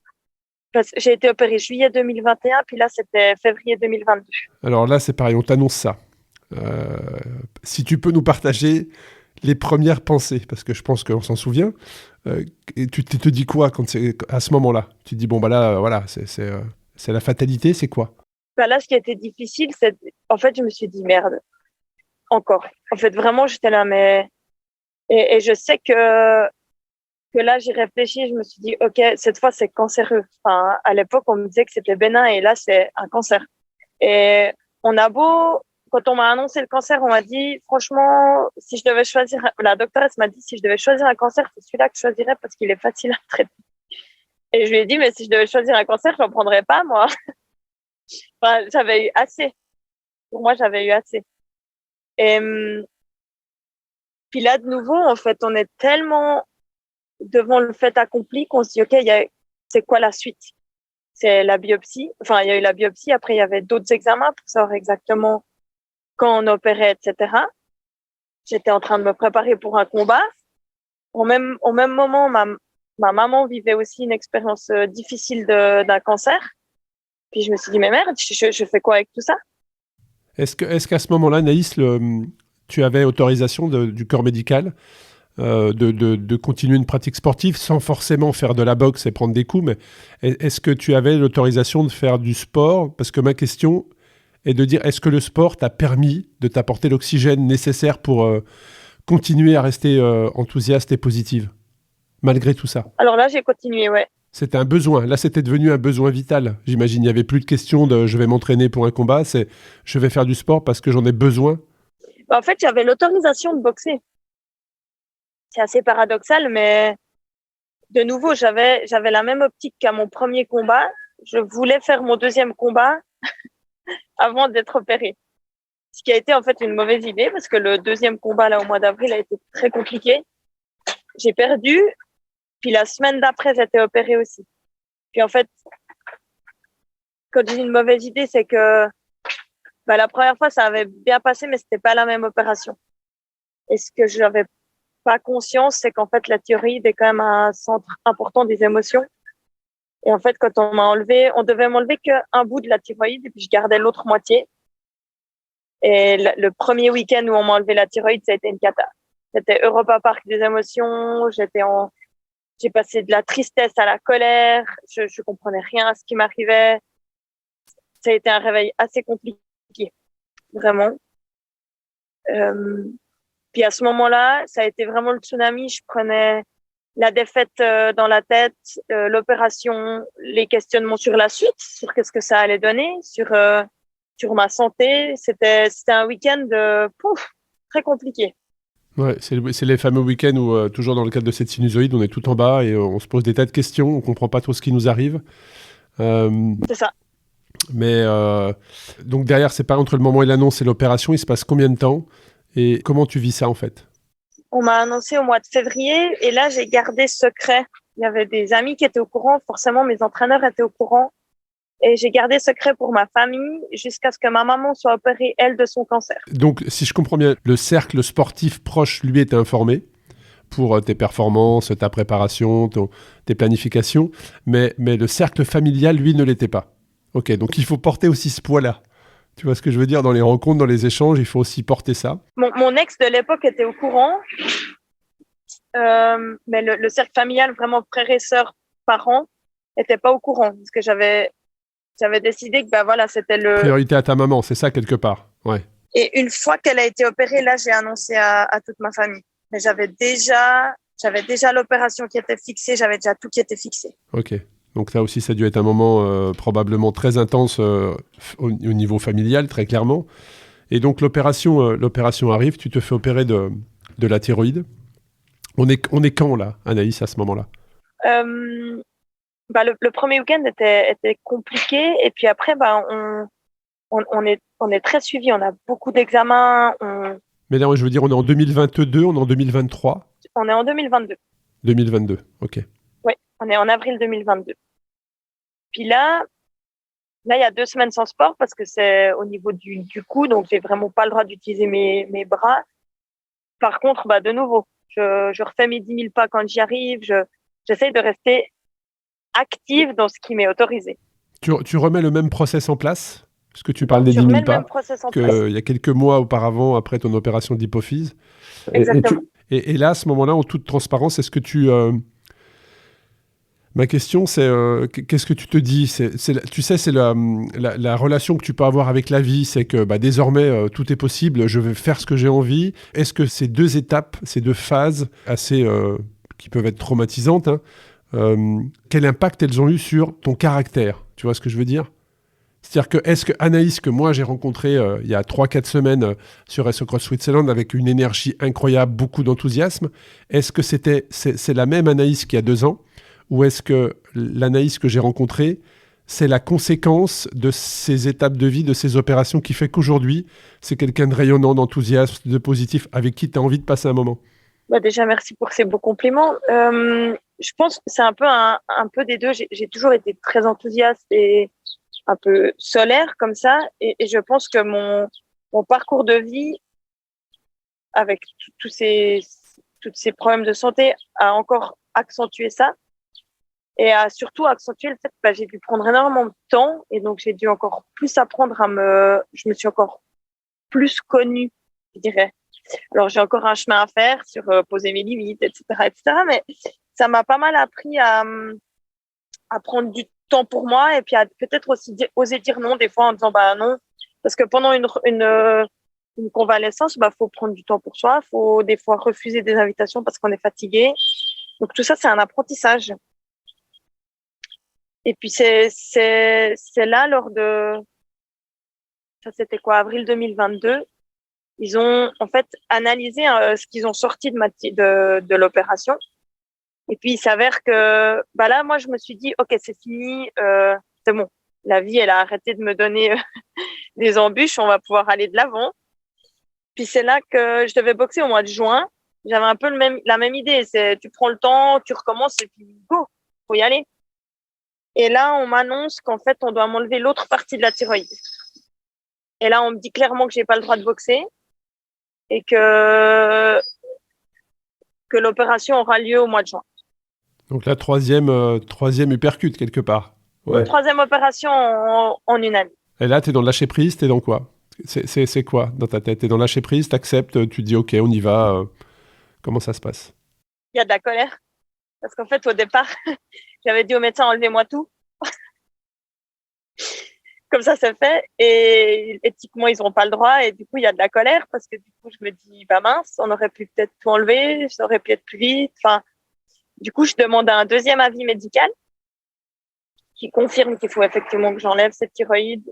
Parce que j'ai été opérée juillet 2021, puis là, c'était février 2022. Alors là, c'est pareil, on t'annonce ça. Euh, Si tu peux nous partager les premières pensées, parce que je pense qu'on s'en souvient. Et tu te dis quoi quand c'est à ce moment-là? Tu te dis, bon, bah là, voilà, c'est la fatalité, c'est quoi? Là, ce qui a été difficile, c'est, en fait, je me suis dit, merde, encore. En fait, vraiment, j'étais là, mais, et je sais que là, j'y réfléchis, je me suis dit, OK, cette fois, c'est cancéreux. Enfin, à l'époque, on me disait que c'était bénin et là, c'est un cancer. Et on a beau, quand on m'a annoncé le cancer, on m'a dit, franchement, si je devais choisir, la doctoresse m'a dit, si je devais choisir un cancer, c'est celui-là que je choisirais parce qu'il est facile à traiter. Et je lui ai dit, mais si je devais choisir un cancer, je n'en prendrais pas, moi. Enfin, j'avais eu assez. Pour moi, j'avais eu assez. Et puis là, de nouveau, en fait, on est tellement devant le fait accompli qu'on se dit, OK, c'est quoi la suite? C'est la biopsie. Enfin, il y a eu la biopsie. Après, il y avait d'autres examens pour savoir exactement quand on opérait, etc. J'étais en train de me préparer pour un combat. Au même moment, ma maman vivait aussi une expérience difficile d'un cancer. Puis je me suis dit, mais merde, je fais quoi avec tout ça? Est-ce qu'à ce moment-là, Naïs, tu avais autorisation du corps médical de continuer une pratique sportive sans forcément faire de la boxe et prendre des coups, mais est-ce que tu avais l'autorisation de faire du sport? Parce que ma question est de dire, est-ce que le sport t'a permis de t'apporter l'oxygène nécessaire pour continuer à rester enthousiaste et positive, malgré tout ça? Alors là, j'ai continué, ouais. C'était un besoin. Là, c'était devenu un besoin vital. J'imagine, il n'y avait plus de question de je vais m'entraîner pour un combat, c'est je vais faire du sport parce que j'en ai besoin. En fait, j'avais l'autorisation de boxer. C'est assez paradoxal, mais de nouveau, j'avais la même optique qu'à mon premier combat. Je voulais faire mon deuxième combat avant d'être opérée. Ce qui a été en fait une mauvaise idée parce que le deuxième combat là au mois d'avril a été très compliqué. J'ai perdu, puis la semaine d'après, j'étais opérée aussi. Puis en fait, quand je dis une mauvaise idée, c'est que la première fois, ça avait bien passé, mais c'était pas la même opération. Et ce que j'avais pas conscience, c'est qu'en fait, la thyroïde est quand même un centre important des émotions. Et en fait, quand on devait m'enlever qu'un bout de la thyroïde et puis je gardais l'autre moitié. Et le premier week-end où on m'a enlevé la thyroïde, ça a été une cata. C'était Europa Park des émotions. J'ai passé de la tristesse à la colère. Je comprenais rien à ce qui m'arrivait. Ça a été un réveil assez compliqué, vraiment. Puis à ce moment-là, ça a été vraiment le tsunami. Je prenais la défaite dans la tête, l'opération, les questionnements sur la suite, sur qu'est-ce que ça allait donner, sur ma santé. C'était un week-end très compliqué. Ouais, c'est les fameux week-ends où, toujours dans le cadre de cette sinusoïde, on est tout en bas et on se pose des tas de questions, on comprend pas trop ce qui nous arrive. C'est ça. Mais donc derrière, c'est pas entre le moment et l'annonce et l'opération, il se passe combien de temps et comment tu vis ça en fait? On m'a annoncé au mois de février et là, j'ai gardé secret. Il y avait des amis qui étaient au courant, forcément mes entraîneurs étaient au courant et j'ai gardé secret pour ma famille jusqu'à ce que ma maman soit opérée, elle, de son cancer. Donc, si je comprends bien, le cercle sportif proche, lui, était informé pour tes performances, ta préparation, tes planifications, mais le cercle familial, lui, ne l'était pas. Ok, donc il faut porter aussi ce poids-là. Tu vois ce que je veux dire? Dans les rencontres, dans les échanges, il faut aussi porter ça. Mon ex de l'époque était au courant, mais le cercle familial, vraiment frères et sœurs, parents, n'était pas au courant parce que j'avais décidé que voilà, c'était Priorité à ta maman, c'est ça quelque part. Ouais. Et une fois qu'elle a été opérée, là, j'ai annoncé à toute ma famille. Mais j'avais déjà l'opération qui était fixée, j'avais déjà tout qui était fixé. Ok. Donc là aussi, ça a dû être un moment probablement très intense au niveau familial, très clairement. Et donc l'opération arrive, tu te fais opérer de la thyroïde. On est quand là, Anaïs, à ce moment-là? Le premier week-end était compliqué et puis après, on est très suivi, on a beaucoup d'examens. Mais là, je veux dire, on est en 2022, on est en 2023? On est en 2022. 2022, ok. Oui, on est en avril 2022. Puis là, il y a 2 semaines sans sport parce que c'est au niveau du cou, donc j'ai vraiment pas le droit d'utiliser mes bras. Par contre, de nouveau, je refais mes 10 000 pas quand j'y arrive. J'essaye de rester active dans ce qui m'est autorisé. Tu remets le même process en place? Parce que tu parles des 10 000 pas, il y a quelques mois auparavant, après ton opération d'hypophyse. Exactement. Et là, à ce moment-là, en toute transparence, est-ce que tu... Ma question, c'est qu'est-ce que tu te dis? Tu sais, c'est la relation que tu peux avoir avec la vie, c'est que désormais, tout est possible, je vais faire ce que j'ai envie. Est-ce que ces deux étapes, ces deux phases assez qui peuvent être traumatisantes, hein, quel impact elles ont eu sur ton caractère? Tu vois ce que je veux dire? C'est-à-dire que est-ce que Anaïs, que moi j'ai rencontré il y a 3-4 semaines sur SO Cross Switzerland avec une énergie incroyable, beaucoup d'enthousiasme, est-ce que c'est la même Anaïs qu'il y a 2 ans? Ou est-ce que l'Anaïs que j'ai rencontrée, c'est la conséquence de ces étapes de vie, de ces opérations qui fait qu'aujourd'hui, c'est quelqu'un de rayonnant, d'enthousiaste, de positif, avec qui tu as envie de passer un moment? Déjà, merci pour ces beaux compliments. Je pense que c'est un peu des deux. J'ai toujours été très enthousiaste et un peu solaire comme ça. Et je pense que mon parcours de vie, avec tous ces problèmes de santé, a encore accentué ça. Et a surtout accentué le fait que j'ai dû prendre énormément de temps. Et donc, j'ai dû encore plus apprendre je me suis encore plus connue, je dirais. Alors, j'ai encore un chemin à faire sur poser mes limites, etc., etc. Mais ça m'a pas mal appris à prendre du temps pour moi et puis à peut-être aussi oser dire non des fois en disant non. Parce que pendant une convalescence, faut prendre du temps pour soi. Faut des fois refuser des invitations parce qu'on est fatigué. Donc, tout ça, c'est un apprentissage. Et puis, c'est là, lors de, ça c'était quoi, avril 2022, ils ont en fait analysé ce qu'ils ont sorti de l'opération. Et puis, il s'avère que là, moi, je me suis dit, OK, c'est fini, c'est bon. La vie, elle a arrêté de me donner des embûches, on va pouvoir aller de l'avant. Puis, c'est là que je devais boxer au mois de juin. J'avais un peu la même idée. C'est tu prends le temps, tu recommences et puis go, faut y aller. Et là, on m'annonce qu'en fait, on doit m'enlever l'autre partie de la thyroïde. Et là, on me dit clairement que j'ai pas le droit de boxer et que l'opération aura lieu au mois de juin. Donc la troisième uppercut quelque part. Ouais. 3e opération en une année. Et là, tu es dans le lâcher-prise, tu es dans quoi? C'est quoi dans ta tête? Tu es dans le lâcher-prise, tu acceptes, tu te dis OK, on y va. Comment ça se passe? Il y a de la colère. Parce qu'en fait, au départ, j'avais dit au médecin, enlevez-moi tout. Comme ça, c'est fait. Et éthiquement, ils n'ont pas le droit. Et du coup, il y a de la colère parce que du coup, je me dis, mince, on aurait pu peut-être tout enlever, ça aurait pu être plus vite. Enfin, du coup, je demande un 2e avis médical qui confirme qu'il faut effectivement que j'enlève cette thyroïde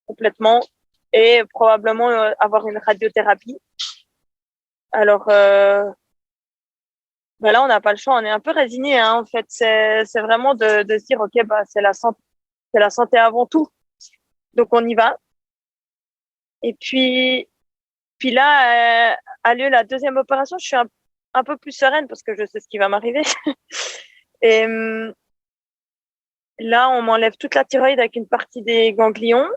complètement et probablement avoir une radiothérapie. Alors, là, on n'a pas le choix. On est un peu résigné, hein, en fait. C'est vraiment de se dire, OK, c'est la santé. c'est la santé avant tout. Donc, on y va. Et puis là, a lieu la deuxième opération. Je suis un peu plus sereine parce que je sais ce qui va m'arriver. Et là, on m'enlève toute la thyroïde avec une partie des ganglions.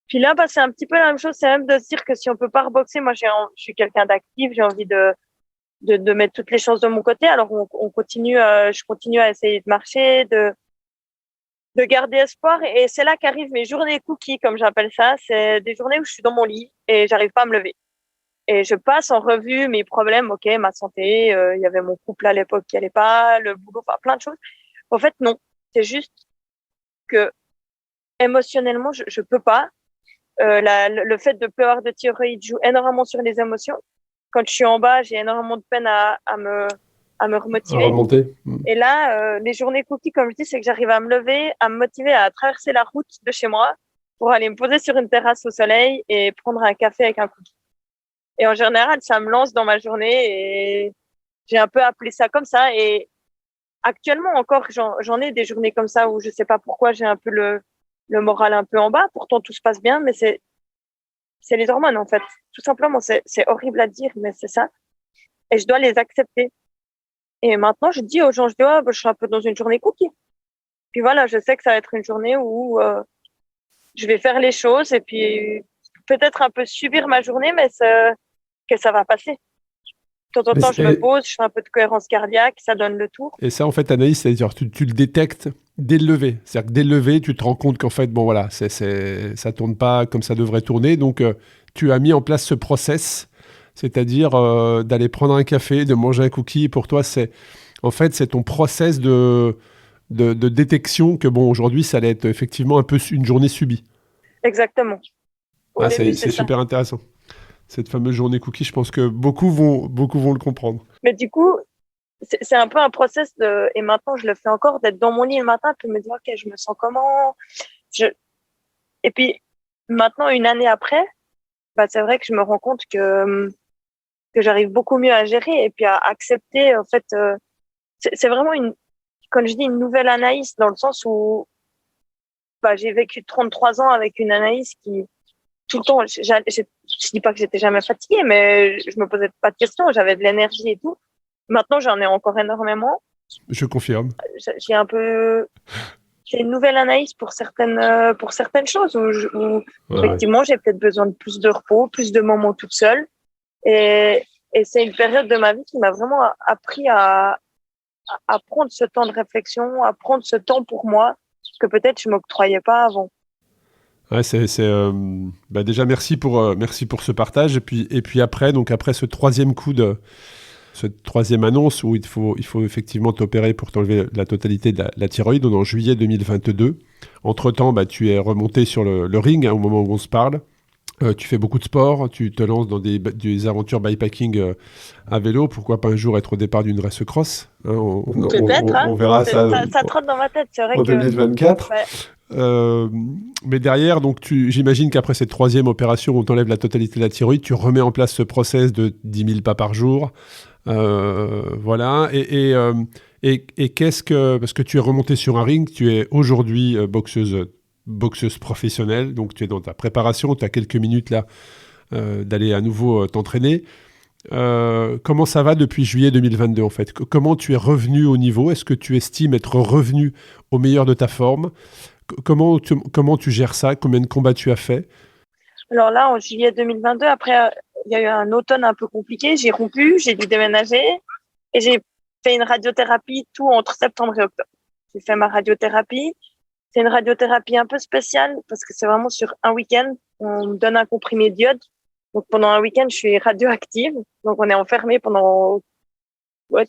Puis là, c'est un petit peu la même chose. C'est même de se dire que si on peut pas reboxer, moi, je suis quelqu'un d'actif. J'ai envie de mettre toutes les chances de mon côté. Alors, on continue, je continue à essayer de marcher, de garder espoir. Et c'est là qu'arrivent mes journées cookies, comme j'appelle ça. C'est des journées où je suis dans mon lit et j'arrive pas à me lever. Et je passe en revue mes problèmes. OK, ma santé, il y avait mon couple à l'époque qui allait pas, le boulot, enfin, plein de choses. En fait, non. C'est juste que émotionnellement, je peux pas. Le fait de plus avoir de thyroïde joue énormément sur les émotions. Quand je suis en bas, j'ai énormément de peine à me remotiver. À remonter. Et là, les journées cookies, comme je dis, c'est que j'arrive à me lever, à me motiver à traverser la route de chez moi pour aller me poser sur une terrasse au soleil et prendre un café avec un cookie. Et en général, ça me lance dans ma journée et j'ai un peu appelé ça comme ça. Et actuellement encore, j'en ai des journées comme ça où je sais pas pourquoi j'ai un peu le moral un peu en bas. Pourtant, tout se passe bien, mais c'est les hormones, en fait. Tout simplement, c'est horrible à dire, mais c'est ça. Et je dois les accepter. Et maintenant, je dis aux gens, je suis un peu dans une journée cookie. Puis voilà, je sais que ça va être une journée où je vais faire les choses et puis peut-être un peu subir ma journée, mais que ça va passer. De temps en temps, je me pose, je fais un peu de cohérence cardiaque, ça donne le tour. Et ça, en fait, Anaïs, c'est-à-dire tu le détectes dès le lever. C'est-à-dire que dès le lever, tu te rends compte qu'en fait, bon voilà, ça tourne pas comme ça devrait tourner. Donc, tu as mis en place ce process, c'est-à-dire d'aller prendre un café, de manger un cookie. Pour toi, c'est ton process de détection que, bon, aujourd'hui, ça allait être effectivement un peu une journée subie. Exactement. C'est super intéressant. Cette fameuse journée cookie, je pense que beaucoup vont le comprendre. Mais du coup, c'est un peu un process et maintenant je le fais encore, d'être dans mon lit le matin, puis me dire, OK, je me sens comment? Et puis, maintenant, une année après, c'est vrai que je me rends compte que j'arrive beaucoup mieux à gérer et puis à accepter, en fait, c'est vraiment quand je dis une nouvelle Anaïs, dans le sens où, j'ai vécu 33 ans avec une Anaïs qui, tout le temps, je dis pas que j'étais jamais fatiguée, mais je me posais pas de questions, j'avais de l'énergie et tout. Maintenant, j'en ai encore énormément. Je confirme. J'ai une nouvelle Anaïs pour certaines choses où effectivement, j'ai peut-être besoin de plus de repos, plus de moments toute seule. Et c'est une période de ma vie qui m'a vraiment appris à prendre ce temps de réflexion, à prendre ce temps pour moi que peut-être je m'octroyais pas avant. Ouais, déjà merci pour ce partage et puis après ce troisième coup cette troisième annonce où il faut effectivement t'opérer pour t'enlever la totalité de la thyroïde, en juillet 2022. Entre-temps, tu es remonté sur le ring au moment où on se parle. Tu fais beaucoup de sport, tu te lances dans des aventures bikepacking à vélo. Pourquoi pas un jour être au départ d'une race cross, hein, on verra ça. Ça trotte dans ma tête, c'est vrai en 2024. Mais derrière, donc j'imagine qu'après cette troisième opération où on t'enlève la totalité de la thyroïde, tu remets en place ce process de 10 000 pas par jour. Voilà. Et qu'est-ce que... Parce que tu es remonté sur un ring, tu es aujourd'hui boxeuse professionnelle, donc tu es dans ta préparation, tu as quelques minutes là d'aller à nouveau t'entraîner. Comment ça va depuis juillet 2022 en fait? Comment tu es revenu au niveau? Est-ce que tu estimes être revenu au meilleur de ta forme? Comment tu gères ça? Combien de combats tu as fait? Alors là, en juillet 2022, après, il y a eu un automne un peu compliqué. J'ai rompu, j'ai dû déménager et j'ai fait une radiothérapie tout entre septembre et octobre. J'ai fait ma radiothérapie. C'est une radiothérapie un peu spéciale parce que c'est vraiment sur un week-end. On me donne un comprimé d'iode. Donc pendant un week-end, je suis radioactive. Donc on est enfermé pendant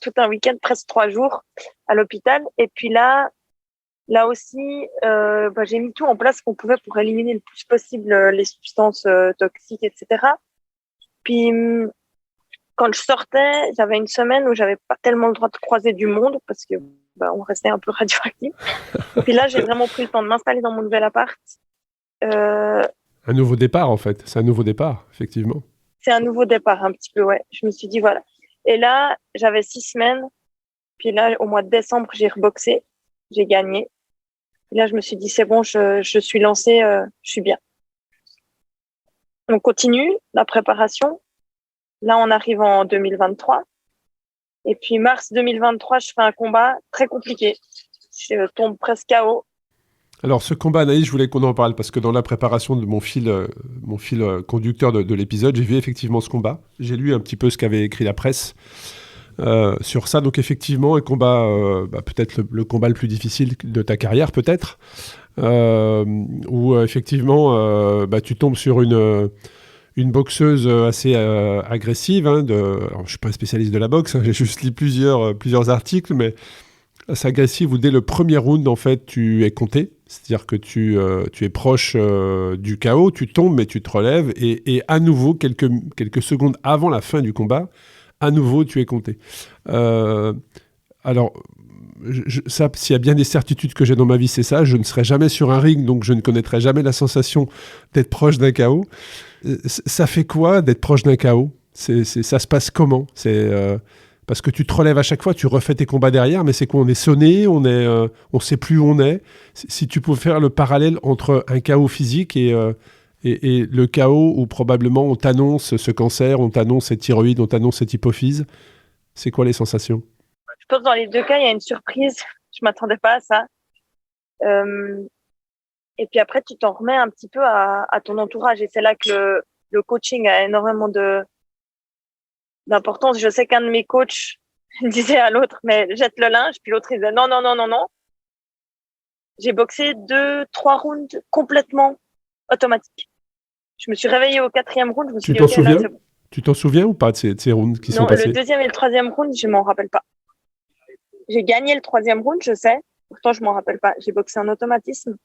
tout un week-end, presque 3 jours à l'hôpital. Et puis là aussi, j'ai mis tout en place qu'on pouvait pour éliminer le plus possible les substances toxiques, etc. Puis quand je sortais, j'avais une semaine où j'avais pas tellement le droit de croiser du monde parce que on restait un peu radioactif. Et puis là, j'ai vraiment pris le temps de m'installer dans mon nouvel appart. Un nouveau départ, en fait. C'est un nouveau départ, effectivement. C'est un nouveau départ, un petit peu, ouais. Je me suis dit, voilà. Et là, j'avais 6 semaines. Puis là, au mois de décembre, j'ai reboxé. j'ai gagné. Et là, je me suis dit, c'est bon, je suis lancée, je suis bien. On continue la préparation. Là, on arrive en 2023. Et puis, mars 2023, je fais un combat très compliqué. Je tombe presque KO. Alors, ce combat, Anaïs, je voulais qu'on en parle parce que dans la préparation de mon fil conducteur de l'épisode, j'ai vu effectivement ce combat. J'ai lu un petit peu ce qu'avait écrit la presse sur ça. Donc, effectivement, un combat, peut-être le combat le plus difficile de ta carrière, peut-être, où effectivement, tu tombes sur une boxeuse assez agressive. Alors, je ne suis pas un spécialiste de la boxe, j'ai juste lu plusieurs articles, mais assez agressive où dès le premier round, en fait, tu es compté. C'est-à-dire que tu es proche du chaos, tu tombes, mais tu te relèves. Et à nouveau, quelques secondes avant la fin du combat, à nouveau, tu es compté. Alors, ça, s'il y a bien des certitudes que j'ai dans ma vie, c'est ça. Je ne serai jamais sur un ring, donc je ne connaîtrai jamais la sensation d'être proche d'un chaos. Ça fait quoi d'être proche d'un chaos ? Ça se passe comment ? Parce que tu te relèves à chaque fois, tu refais tes combats derrière, mais c'est quoi ? On est sonné, on sait plus où on est. Si tu peux faire le parallèle entre un chaos physique et le chaos où probablement on t'annonce ce cancer, on t'annonce cette thyroïde, on t'annonce cette hypophyse, c'est quoi les sensations ? Je pense que dans les deux cas, il y a une surprise. Je m'attendais pas à ça. Et puis après, tu t'en remets un petit peu à ton entourage. Et c'est là que le coaching a énormément d'importance. Je sais qu'un de mes coachs disait à l'autre, mais jette le linge. Puis l'autre, il disait non, non, non, non, non. J'ai boxé 2-3 rounds complètement automatiques. Je me suis réveillée au 4e round. Je me suis dit, t'en OK, souviens ? là, c'est bon. Tu t'en souviens ou pas de ces rounds qui sont Non, passés ? le 2e et le 3e round, je m'en rappelle pas. J'ai gagné le 3e round, je sais. Pourtant, je m'en rappelle pas. J'ai boxé en automatisme.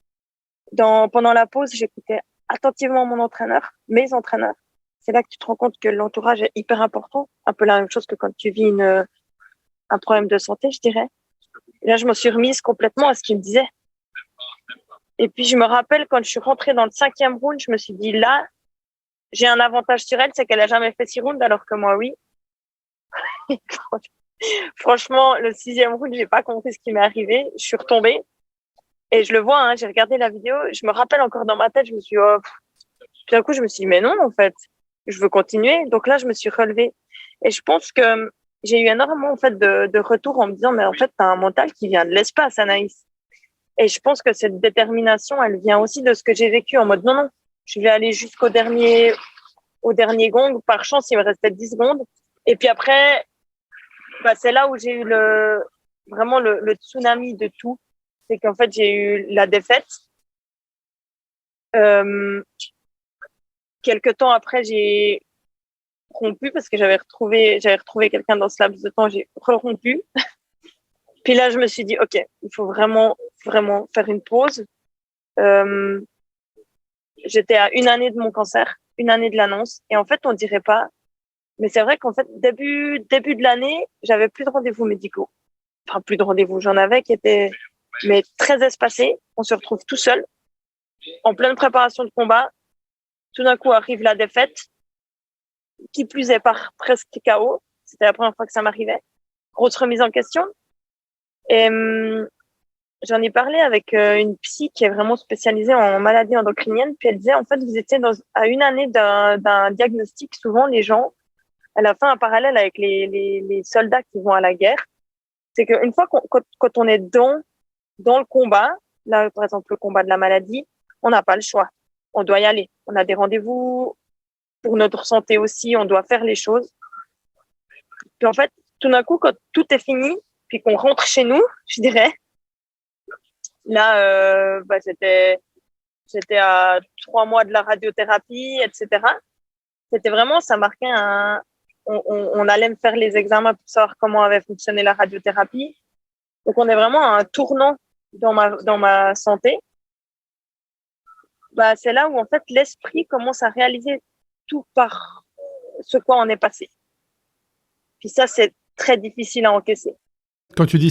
Pendant la pause, j'écoutais attentivement mon entraîneur, mes entraîneurs. C'est là que tu te rends compte que l'entourage est hyper important. Un peu la même chose que quand tu vis un problème de santé, je dirais. Et là, je me suis remise complètement à ce qu'il me disait. Et puis, je me rappelle quand je suis rentrée dans le 5e round, je me suis dit, là, j'ai un avantage sur elle, c'est qu'elle a jamais fait 6 rounds, alors que moi, oui. Franchement, le 6e round, j'ai pas compris ce qui m'est arrivé. Je suis retombée. Et je le vois, hein, j'ai regardé la vidéo, je me rappelle encore dans ma tête, je me suis dit, oh. Puis d'un coup, je me suis dit, mais non, en fait, je veux continuer. Donc là, je me suis relevée. Et je pense que j'ai eu énormément, en fait, de retours en me disant, mais en fait, t'as un mental qui vient de l'espace, Anaïs. Et je pense que cette détermination, elle vient aussi de ce que j'ai vécu en mode, non, non, je vais aller jusqu'au dernier gong. Par chance, il me restait 10 secondes. Et puis après, c'est là où j'ai eu vraiment le tsunami de tout. C'est qu'en fait, j'ai eu la défaite. Quelques temps après, j'ai rompu parce que j'avais retrouvé quelqu'un dans ce laps de temps. J'ai rompu. Puis là, je me suis dit, OK, il faut vraiment, vraiment faire une pause. J'étais à 1 année de mon cancer, 1 année de l'annonce. Et en fait, on dirait pas. Mais c'est vrai qu'en fait, début de l'année, j'avais plus de rendez-vous médicaux. Enfin, plus de rendez-vous. J'en avais qui étaient mais très espacés. On se retrouve tout seul, en pleine préparation de combat. Tout d'un coup arrive la défaite, qui plus est par presque KO. C'était la première fois que ça m'arrivait. Grosse remise en question. Et j'en ai parlé avec une psy qui est vraiment spécialisée en maladies endocriniennes. Puis elle disait, en fait, vous étiez à 1 année d'un diagnostic. Souvent, les gens, elle a fait un parallèle avec les soldats qui vont à la guerre. C'est qu'une fois quand on est dans le combat, là, par exemple, le combat de la maladie, on n'a pas le choix. On doit y aller. On a des rendez-vous pour notre santé aussi. On doit faire les choses. Puis en fait, tout d'un coup, quand tout est fini, puis qu'on rentre chez nous, je dirais, là, c'était à 3 mois de la radiothérapie, etc. C'était vraiment, ça marquait on allait me faire les examens pour savoir comment avait fonctionné la radiothérapie. Donc, on est vraiment à un tournant dans ma santé. C'est là où, en fait, l'esprit commence à réaliser tout par ce quoi on est passé. Puis ça, c'est très difficile à encaisser. Quand tu dis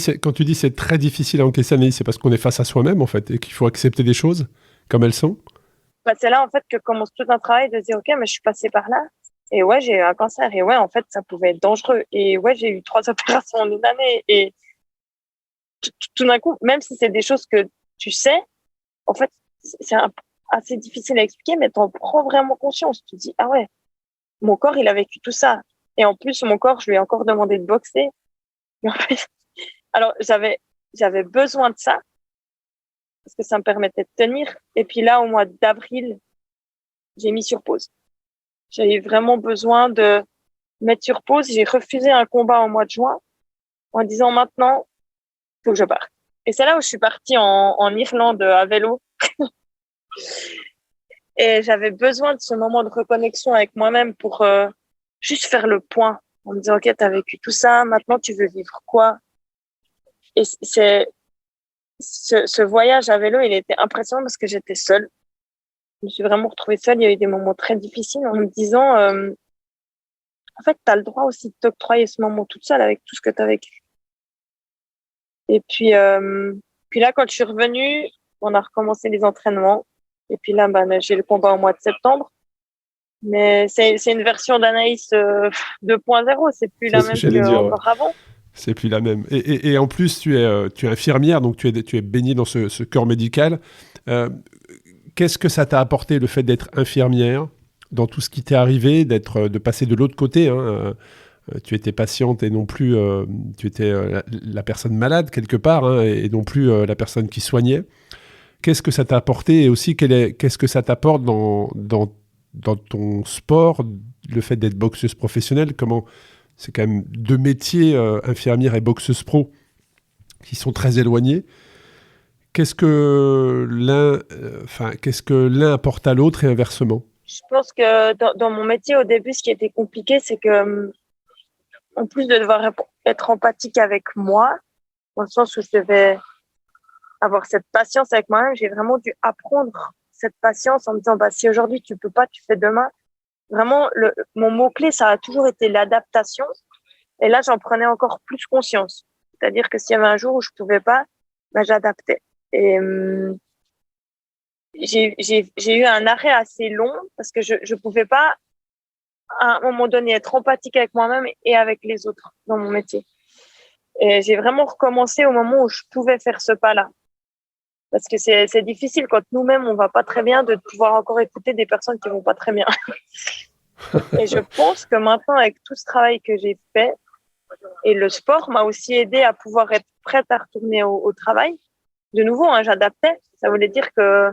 c'est très difficile à encaisser, Anaïs, c'est parce qu'on est face à soi-même, en fait, et qu'il faut accepter des choses comme elles sont. C'est là, en fait, que commence tout un travail de dire, OK, mais je suis passée par là. Et ouais, j'ai eu un cancer. Et ouais, en fait, ça pouvait être dangereux. Et ouais, j'ai eu 3 opérations en 1 année. Et tout d'un coup, même si c'est des choses que tu sais, en fait, c'est assez difficile à expliquer, mais tu en prends vraiment conscience. Tu te dis, ah ouais, mon corps, il a vécu tout ça. Et en plus, mon corps, je lui ai encore demandé de boxer. Et en fait, alors, j'avais besoin de ça parce que ça me permettait de tenir. Et puis là, au mois d'avril, j'ai mis sur pause. J'avais vraiment besoin de mettre sur pause. J'ai refusé un combat au mois de juin en disant maintenant, il faut que je parte. Et c'est là où je suis partie en Irlande à vélo. Et j'avais besoin de ce moment de reconnexion avec moi-même pour juste faire le point en me disant, OK, tu as vécu tout ça, maintenant tu veux vivre quoi? Et ce voyage à vélo, il était impressionnant parce que j'étais seule. Je me suis vraiment retrouvée seule. Il y a eu des moments très difficiles en me disant, en fait, tu as le droit aussi de t'octroyer ce moment toute seule avec tout ce que tu as vécu. Et puis là, quand je suis revenue, on a recommencé les entraînements. Et puis là, j'ai le combat au mois de septembre. Mais c'est une version d'Anaïs 2.0. C'est plus la même J'allais dire, ouais. qu'encore avant. C'est plus la même. Et en plus, tu es infirmière, donc tu es baignée dans ce corps médical. Qu'est-ce que ça t'a apporté, le fait d'être infirmière, dans tout ce qui t'est arrivé, de passer de l'autre côté, hein, tu étais patiente et non plus tu étais la personne malade quelque part, hein, et non plus la personne qui soignait. Qu'est-ce que ça t'a apporté et aussi qu'est-ce que ça t'apporte dans ton sport, le fait d'être boxeuse professionnelle? C'est quand même deux métiers, infirmière et boxeuse pro, qui sont très éloignés. Qu'est-ce que l'un apporte à l'autre et inversement? Je pense que dans mon métier, au début, ce qui était compliqué, c'est que, en plus de devoir être empathique avec moi, dans le sens où je devais avoir cette patience avec moi-même, j'ai vraiment dû apprendre cette patience en me disant, si aujourd'hui tu peux pas, tu fais demain. Vraiment, mon mot-clé, ça a toujours été l'adaptation. Et là, j'en prenais encore plus conscience. C'est-à-dire que s'il y avait un jour où je pouvais pas, j'adaptais. Et j'ai eu un arrêt assez long parce que je pouvais pas, à un moment donné, être empathique avec moi-même et avec les autres dans mon métier. Et j'ai vraiment recommencé au moment où je pouvais faire ce pas-là. Parce que c'est difficile quand nous-mêmes, on va pas très bien, de pouvoir encore écouter des personnes qui vont pas très bien. Et je pense que maintenant, avec tout ce travail que j'ai fait, et le sport m'a aussi aidé à pouvoir être prête à retourner au travail. De nouveau, j'adaptais. Ça voulait dire que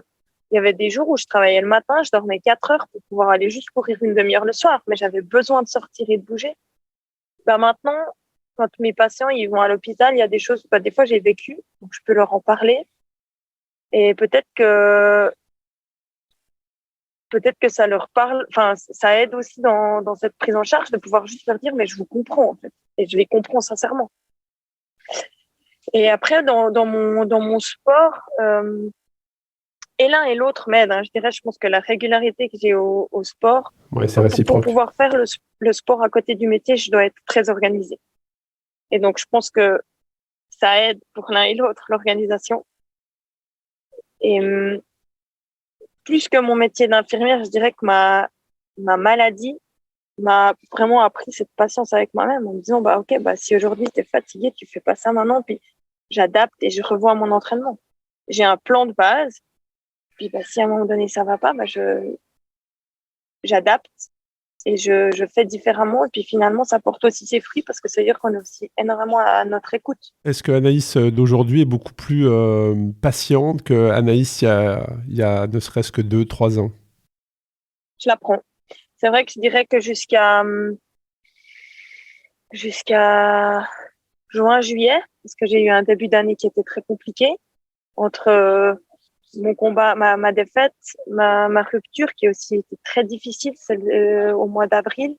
il y avait des jours où je travaillais le matin, je dormais 4 heures pour pouvoir aller juste courir une demi-heure le soir, mais j'avais besoin de sortir et de bouger. Maintenant, quand mes patients ils vont à l'hôpital, il y a des choses, des fois j'ai vécu, donc je peux leur en parler. Et peut-être que ça leur parle, ça aide aussi dans cette prise en charge de pouvoir juste leur dire, mais je vous comprends, en fait. Et je les comprends sincèrement. Et après, dans mon sport, et l'un et l'autre m'aident. Je dirais, je pense que la régularité que j'ai au sport, Ouais, c'est réciproque. pour pouvoir faire le sport à côté du métier, je dois être très organisée. Et donc, je pense que ça aide pour l'un et l'autre, l'organisation. Et plus que mon métier d'infirmière, je dirais que ma maladie m'a vraiment appris cette patience avec moi-même en me disant, OK, si aujourd'hui tu es fatigué, tu fais pas ça maintenant, puis j'adapte et je revois mon entraînement. J'ai un plan de base, puis si à un moment donné ça va pas, j'adapte et je fais différemment, et puis finalement ça porte aussi ses fruits parce que ça veut dire qu'on est aussi énormément à notre écoute. Est-ce que Anaïs d'aujourd'hui est beaucoup plus patiente que Anaïs il y a ne serait-ce que 2-3 ans? Je l'apprends. C'est vrai que je dirais que jusqu'à juin, juillet, parce que j'ai eu un début d'année qui était très compliqué, entre mon combat, ma défaite, ma rupture qui a aussi été très difficile, celle au mois d'avril,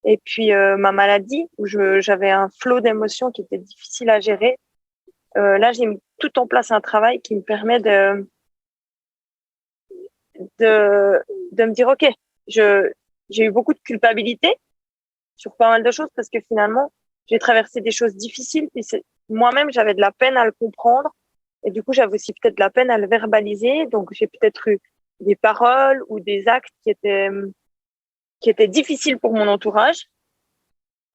et puis ma maladie, où j'avais un flot d'émotions qui était difficile à gérer. Là, j'ai mis tout en place un travail qui me permet de me dire, OK, j'ai eu beaucoup de culpabilité sur pas mal de choses parce que finalement, j'ai traversé des choses difficiles et moi-même, j'avais de la peine à le comprendre et du coup, j'avais aussi peut-être de la peine à le verbaliser. Donc, j'ai peut-être eu des paroles ou des actes qui étaient difficiles pour mon entourage.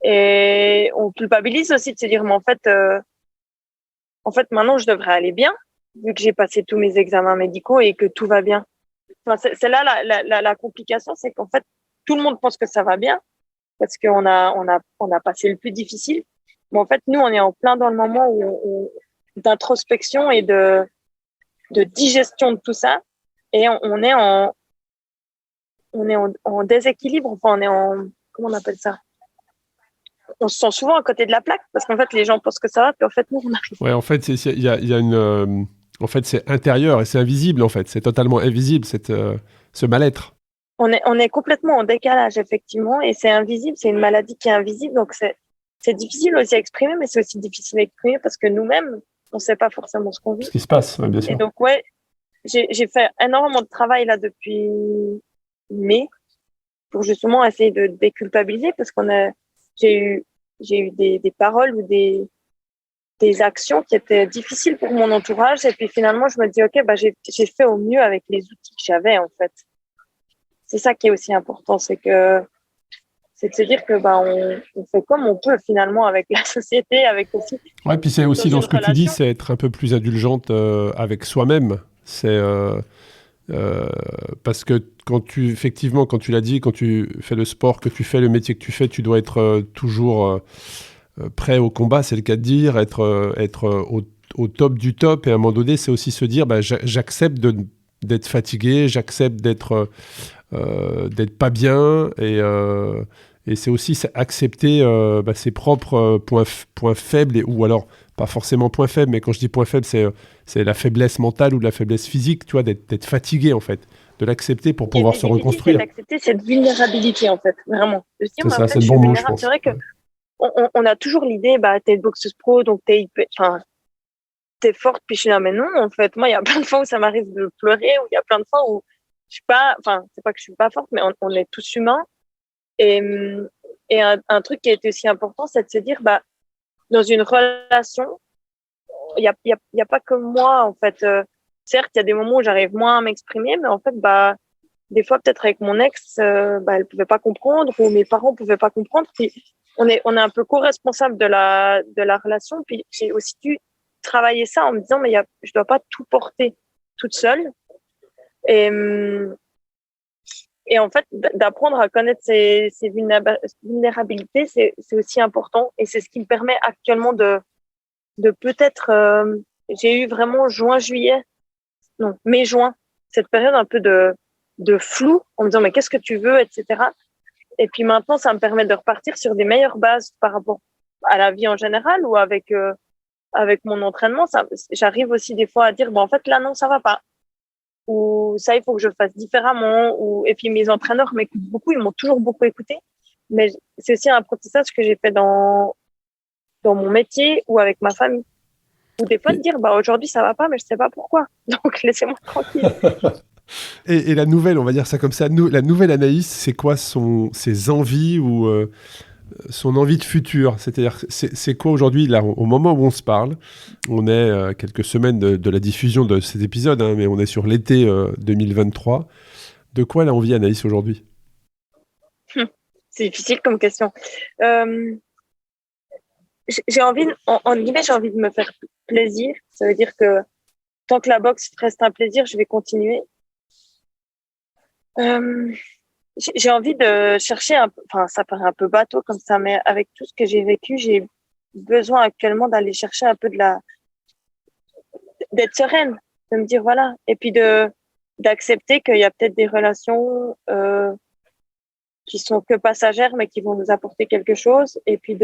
Et on culpabilise aussi de se dire, mais en fait, maintenant, je devrais aller bien, vu que j'ai passé tous mes examens médicaux et que tout va bien. Enfin, c'est là la complication, c'est qu'en fait, tout le monde pense que ça va bien parce qu'on a passé le plus difficile. Mais en fait, nous, on est en plein dans le moment d'introspection et de digestion de tout ça. Et on est en déséquilibre. Enfin, comment on appelle ça? On se sent souvent à côté de la plaque parce qu'en fait, les gens pensent que ça va, puis en fait, nous, on arrive. Ouais, en fait, il y a une, en fait, c'est intérieur et c'est invisible, en fait. C'est totalement invisible, ce mal-être. On est complètement en décalage, effectivement, et c'est invisible. C'est une maladie qui est invisible, donc c'est difficile aussi à exprimer, mais c'est aussi difficile à exprimer parce que nous-mêmes, on ne sait pas forcément ce qu'on vit. Ce qui se passe, ouais, bien sûr. Et donc, ouais, j'ai fait énormément de travail là depuis mai pour justement essayer de déculpabiliser parce j'ai eu des paroles ou des actions qui étaient difficiles pour mon entourage. Et puis finalement, je me dis, OK, bah, j'ai fait au mieux avec les outils que j'avais, en fait. C'est ça qui est aussi important, c'est de se dire que bah, on fait comme on peut finalement avec la société, avec aussi. Ouais, puis c'est aussi dans ce que tu dis, c'est être un peu plus indulgente avec soi-même. C'est parce que effectivement, quand tu l'as dit, quand tu fais le sport que tu fais, le métier que tu fais, tu dois être toujours prêt au combat, c'est le cas de dire, être au top du top. Et à un moment donné, c'est aussi se dire, bah, j'accepte d'être fatigué, j'accepte d'être pas bien. Et c'est aussi accepter ses propres points faibles, ou alors pas forcément points faibles, mais quand je dis points faibles, c'est la faiblesse mentale ou la faiblesse physique, tu vois, d'être fatigué en fait, de l'accepter pour pouvoir se reconstruire. C'est d'accepter cette vulnérabilité en fait, vraiment. De se dire, C'est bah, ça, en fait, c'est le je bon suis mot, je vulnérable. pense. C'est vrai que on a toujours l'idée, bah, t'es boxeuse pro, donc t'es forte, puis je suis là, mais non, en fait, moi, il y a plein de fois où ça m'arrive de pleurer, ou il y a plein de fois où je suis pas, enfin, c'est pas que je suis pas forte, mais on est tous humains. Et, et un truc qui a été aussi important, c'est de se dire, bah, dans une relation, il y a pas que moi, en fait. Certes, il y a des moments où j'arrive moins à m'exprimer, mais en fait, bah, des fois, peut-être avec mon ex, bah, elle pouvait pas comprendre, ou mes parents pouvaient pas comprendre. Puis, on est un peu co-responsable de la relation. Puis, j'ai aussi dû travailler ça en me disant, mais je dois pas tout porter toute seule. Et, et en fait, d'apprendre à connaître ses vulnérabilités, c'est aussi important. Et c'est ce qui me permet actuellement de peut-être, j'ai eu vraiment juin-juillet, non, mai-juin, cette période un peu de flou, en me disant, mais qu'est-ce que tu veux, etc. Et puis maintenant, ça me permet de repartir sur des meilleures bases par rapport à la vie en général ou avec mon entraînement. J'arrive aussi des fois à dire, bon, en fait, là, non, ça va pas. Ou ça, il faut que je le fasse différemment. Et puis mes entraîneurs m'écoutent beaucoup, ils m'ont toujours beaucoup écouté. Mais c'est aussi un apprentissage que j'ai fait dans mon métier ou avec ma famille. Ou des fois de dire, bah, aujourd'hui, ça va pas, mais je sais pas pourquoi. Donc, laissez-moi tranquille. Et la nouvelle, on va dire ça comme ça, la nouvelle Anaïs, c'est quoi ses envies ou son envie de futur? C'est-à-dire, c'est quoi aujourd'hui, là, au moment où on se parle? On est quelques semaines de la diffusion de cet épisode, hein, mais on est sur l'été 2023. De quoi elle a envie, Anaïs, aujourd'hui? C'est difficile comme question. J'ai envie, en guillemets, j'ai envie de me faire plaisir. Ça veut dire que tant que la boxe reste un plaisir, je vais continuer. J'ai envie de chercher enfin, ça paraît un peu bateau comme ça, mais avec tout ce que j'ai vécu, j'ai besoin actuellement d'aller chercher un peu d'être sereine, de me dire voilà, et puis d'accepter qu'il y a peut-être des relations qui sont que passagères, mais qui vont nous apporter quelque chose, et puis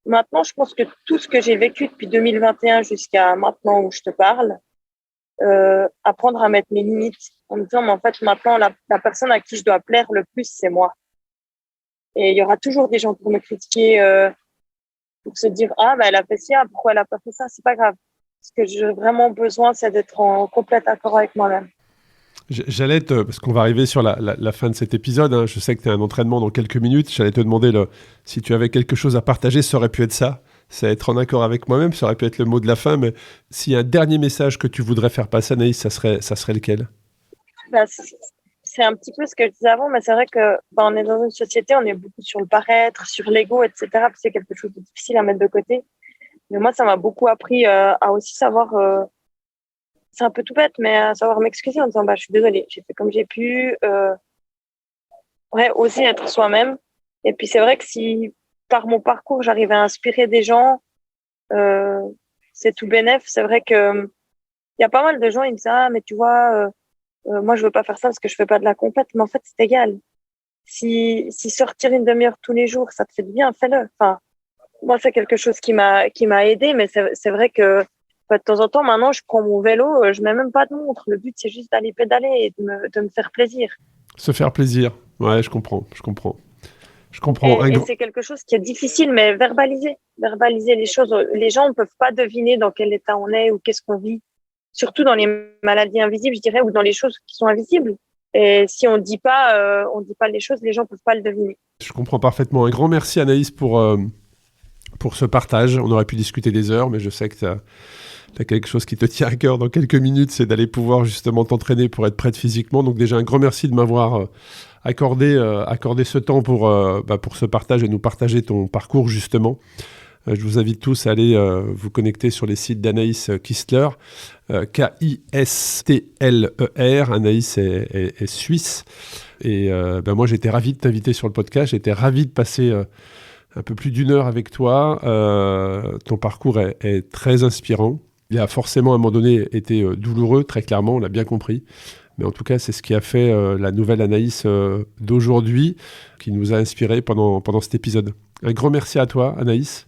maintenant, je pense que tout ce que j'ai vécu depuis 2021 jusqu'à maintenant où je te parle, apprendre à mettre mes limites en me disant, mais en fait, maintenant, la personne à qui je dois plaire le plus, c'est moi. Et il y aura toujours des gens pour me critiquer, pour se dire, ah, bah, elle a fait ça, pourquoi elle a pas fait ça? C'est pas grave. Ce que j'ai vraiment besoin, c'est d'être en complète accord avec moi-même. Parce qu'on va arriver sur la fin de cet épisode, hein, je sais que tu as un entraînement dans quelques minutes, j'allais te demander si tu avais quelque chose à partager, ça aurait pu être ça. C'est être en accord avec moi-même, ça aurait pu être le mot de la fin, mais s'il y a un dernier message que tu voudrais faire passer, Anaïs, ça serait lequel? Bah, c'est un petit peu ce que je disais avant, mais c'est vrai que on est dans une société, on est beaucoup sur le paraître, sur l'ego, etc. C'est quelque chose de difficile à mettre de côté. Mais moi, ça m'a beaucoup appris à aussi savoir, c'est un peu tout bête, mais à savoir m'excuser en disant, bah, je suis désolée, j'ai fait comme j'ai pu. Ouais, oser être soi-même. Et puis, c'est vrai que si, par mon parcours, j'arrive à inspirer des gens, c'est tout bénef. C'est vrai que il y a pas mal de gens, ils me disent, ah, mais tu vois, moi, je veux pas faire ça parce que je fais pas de la compète. Mais en fait, c'est égal. Si sortir une demi-heure tous les jours, ça te fait du bien, fais-le. Enfin, moi, c'est quelque chose qui m'a aidé, mais c'est vrai que bah, de temps en temps, maintenant, je prends mon vélo, je mets même pas de montre. Le but, c'est juste d'aller pédaler et de me faire plaisir. Se faire plaisir. Ouais, je comprends. Et c'est quelque chose qui est difficile, mais verbaliser les choses. Les gens ne peuvent pas deviner dans quel état on est ou qu'est-ce qu'on vit. Surtout dans les maladies invisibles, je dirais, ou dans les choses qui sont invisibles. Et si on dit pas les choses, les gens peuvent pas le deviner. Je comprends parfaitement. Un grand merci Anaïs pour ce partage. On aurait pu discuter des heures, mais je sais que tu as quelque chose qui te tient à cœur dans quelques minutes, c'est d'aller pouvoir justement t'entraîner pour être prête physiquement. Donc déjà, un grand merci de m'avoir accordé ce temps pour ce partage et nous partager ton parcours justement. Je vous invite tous à aller vous connecter sur les sites d'Anaïs Kistler, Kistler. Anaïs est suisse. Et moi, j'étais ravi de t'inviter sur le podcast. J'étais ravi de passer un peu plus d'1 heure avec toi. Ton parcours est très inspirant. Il a forcément, à un moment donné, été douloureux, très clairement, on l'a bien compris. Mais en tout cas, c'est ce qui a fait la nouvelle Anaïs d'aujourd'hui, qui nous a inspirés pendant cet épisode. Un grand merci à toi, Anaïs.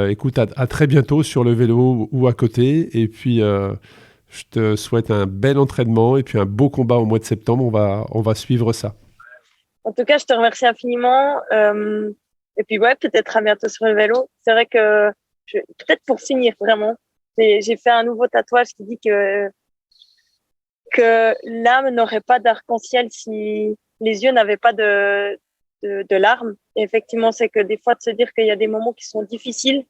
Écoute, à très bientôt sur le vélo ou à côté. Et puis, je te souhaite un bel entraînement et puis un beau combat au mois de septembre. On va suivre ça. En tout cas, je te remercie infiniment. Et puis, ouais, peut-être à bientôt sur le vélo. C'est vrai que, peut-être pour finir, vraiment, j'ai fait un nouveau tatouage qui dit que l'âme n'aurait pas d'arc-en-ciel si les yeux n'avaient pas de larmes. Et effectivement, c'est que des fois, de se dire qu'il y a des moments qui sont difficiles,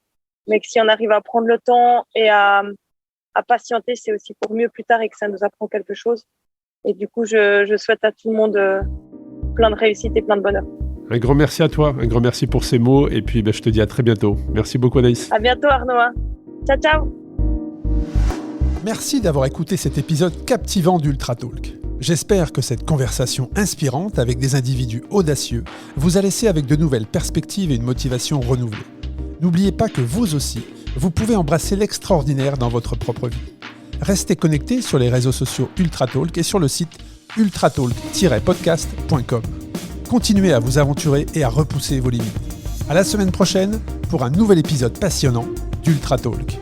mais que si on arrive à prendre le temps et à patienter, c'est aussi pour mieux plus tard et que ça nous apprend quelque chose. Et du coup, je souhaite à tout le monde plein de réussite et plein de bonheur. Un grand merci à toi, un grand merci pour ces mots. Et puis, je te dis à très bientôt. Merci beaucoup, Anaïs. À bientôt, Arnaud. Ciao, ciao. Merci d'avoir écouté cet épisode captivant d'Ultra Talk. J'espère que cette conversation inspirante avec des individus audacieux vous a laissé avec de nouvelles perspectives et une motivation renouvelée. N'oubliez pas que vous aussi, vous pouvez embrasser l'extraordinaire dans votre propre vie. Restez connectés sur les réseaux sociaux Ultra Talk et sur le site ultratalk-podcast.com. Continuez à vous aventurer et à repousser vos limites. À la semaine prochaine pour un nouvel épisode passionnant d'Ultra Talk.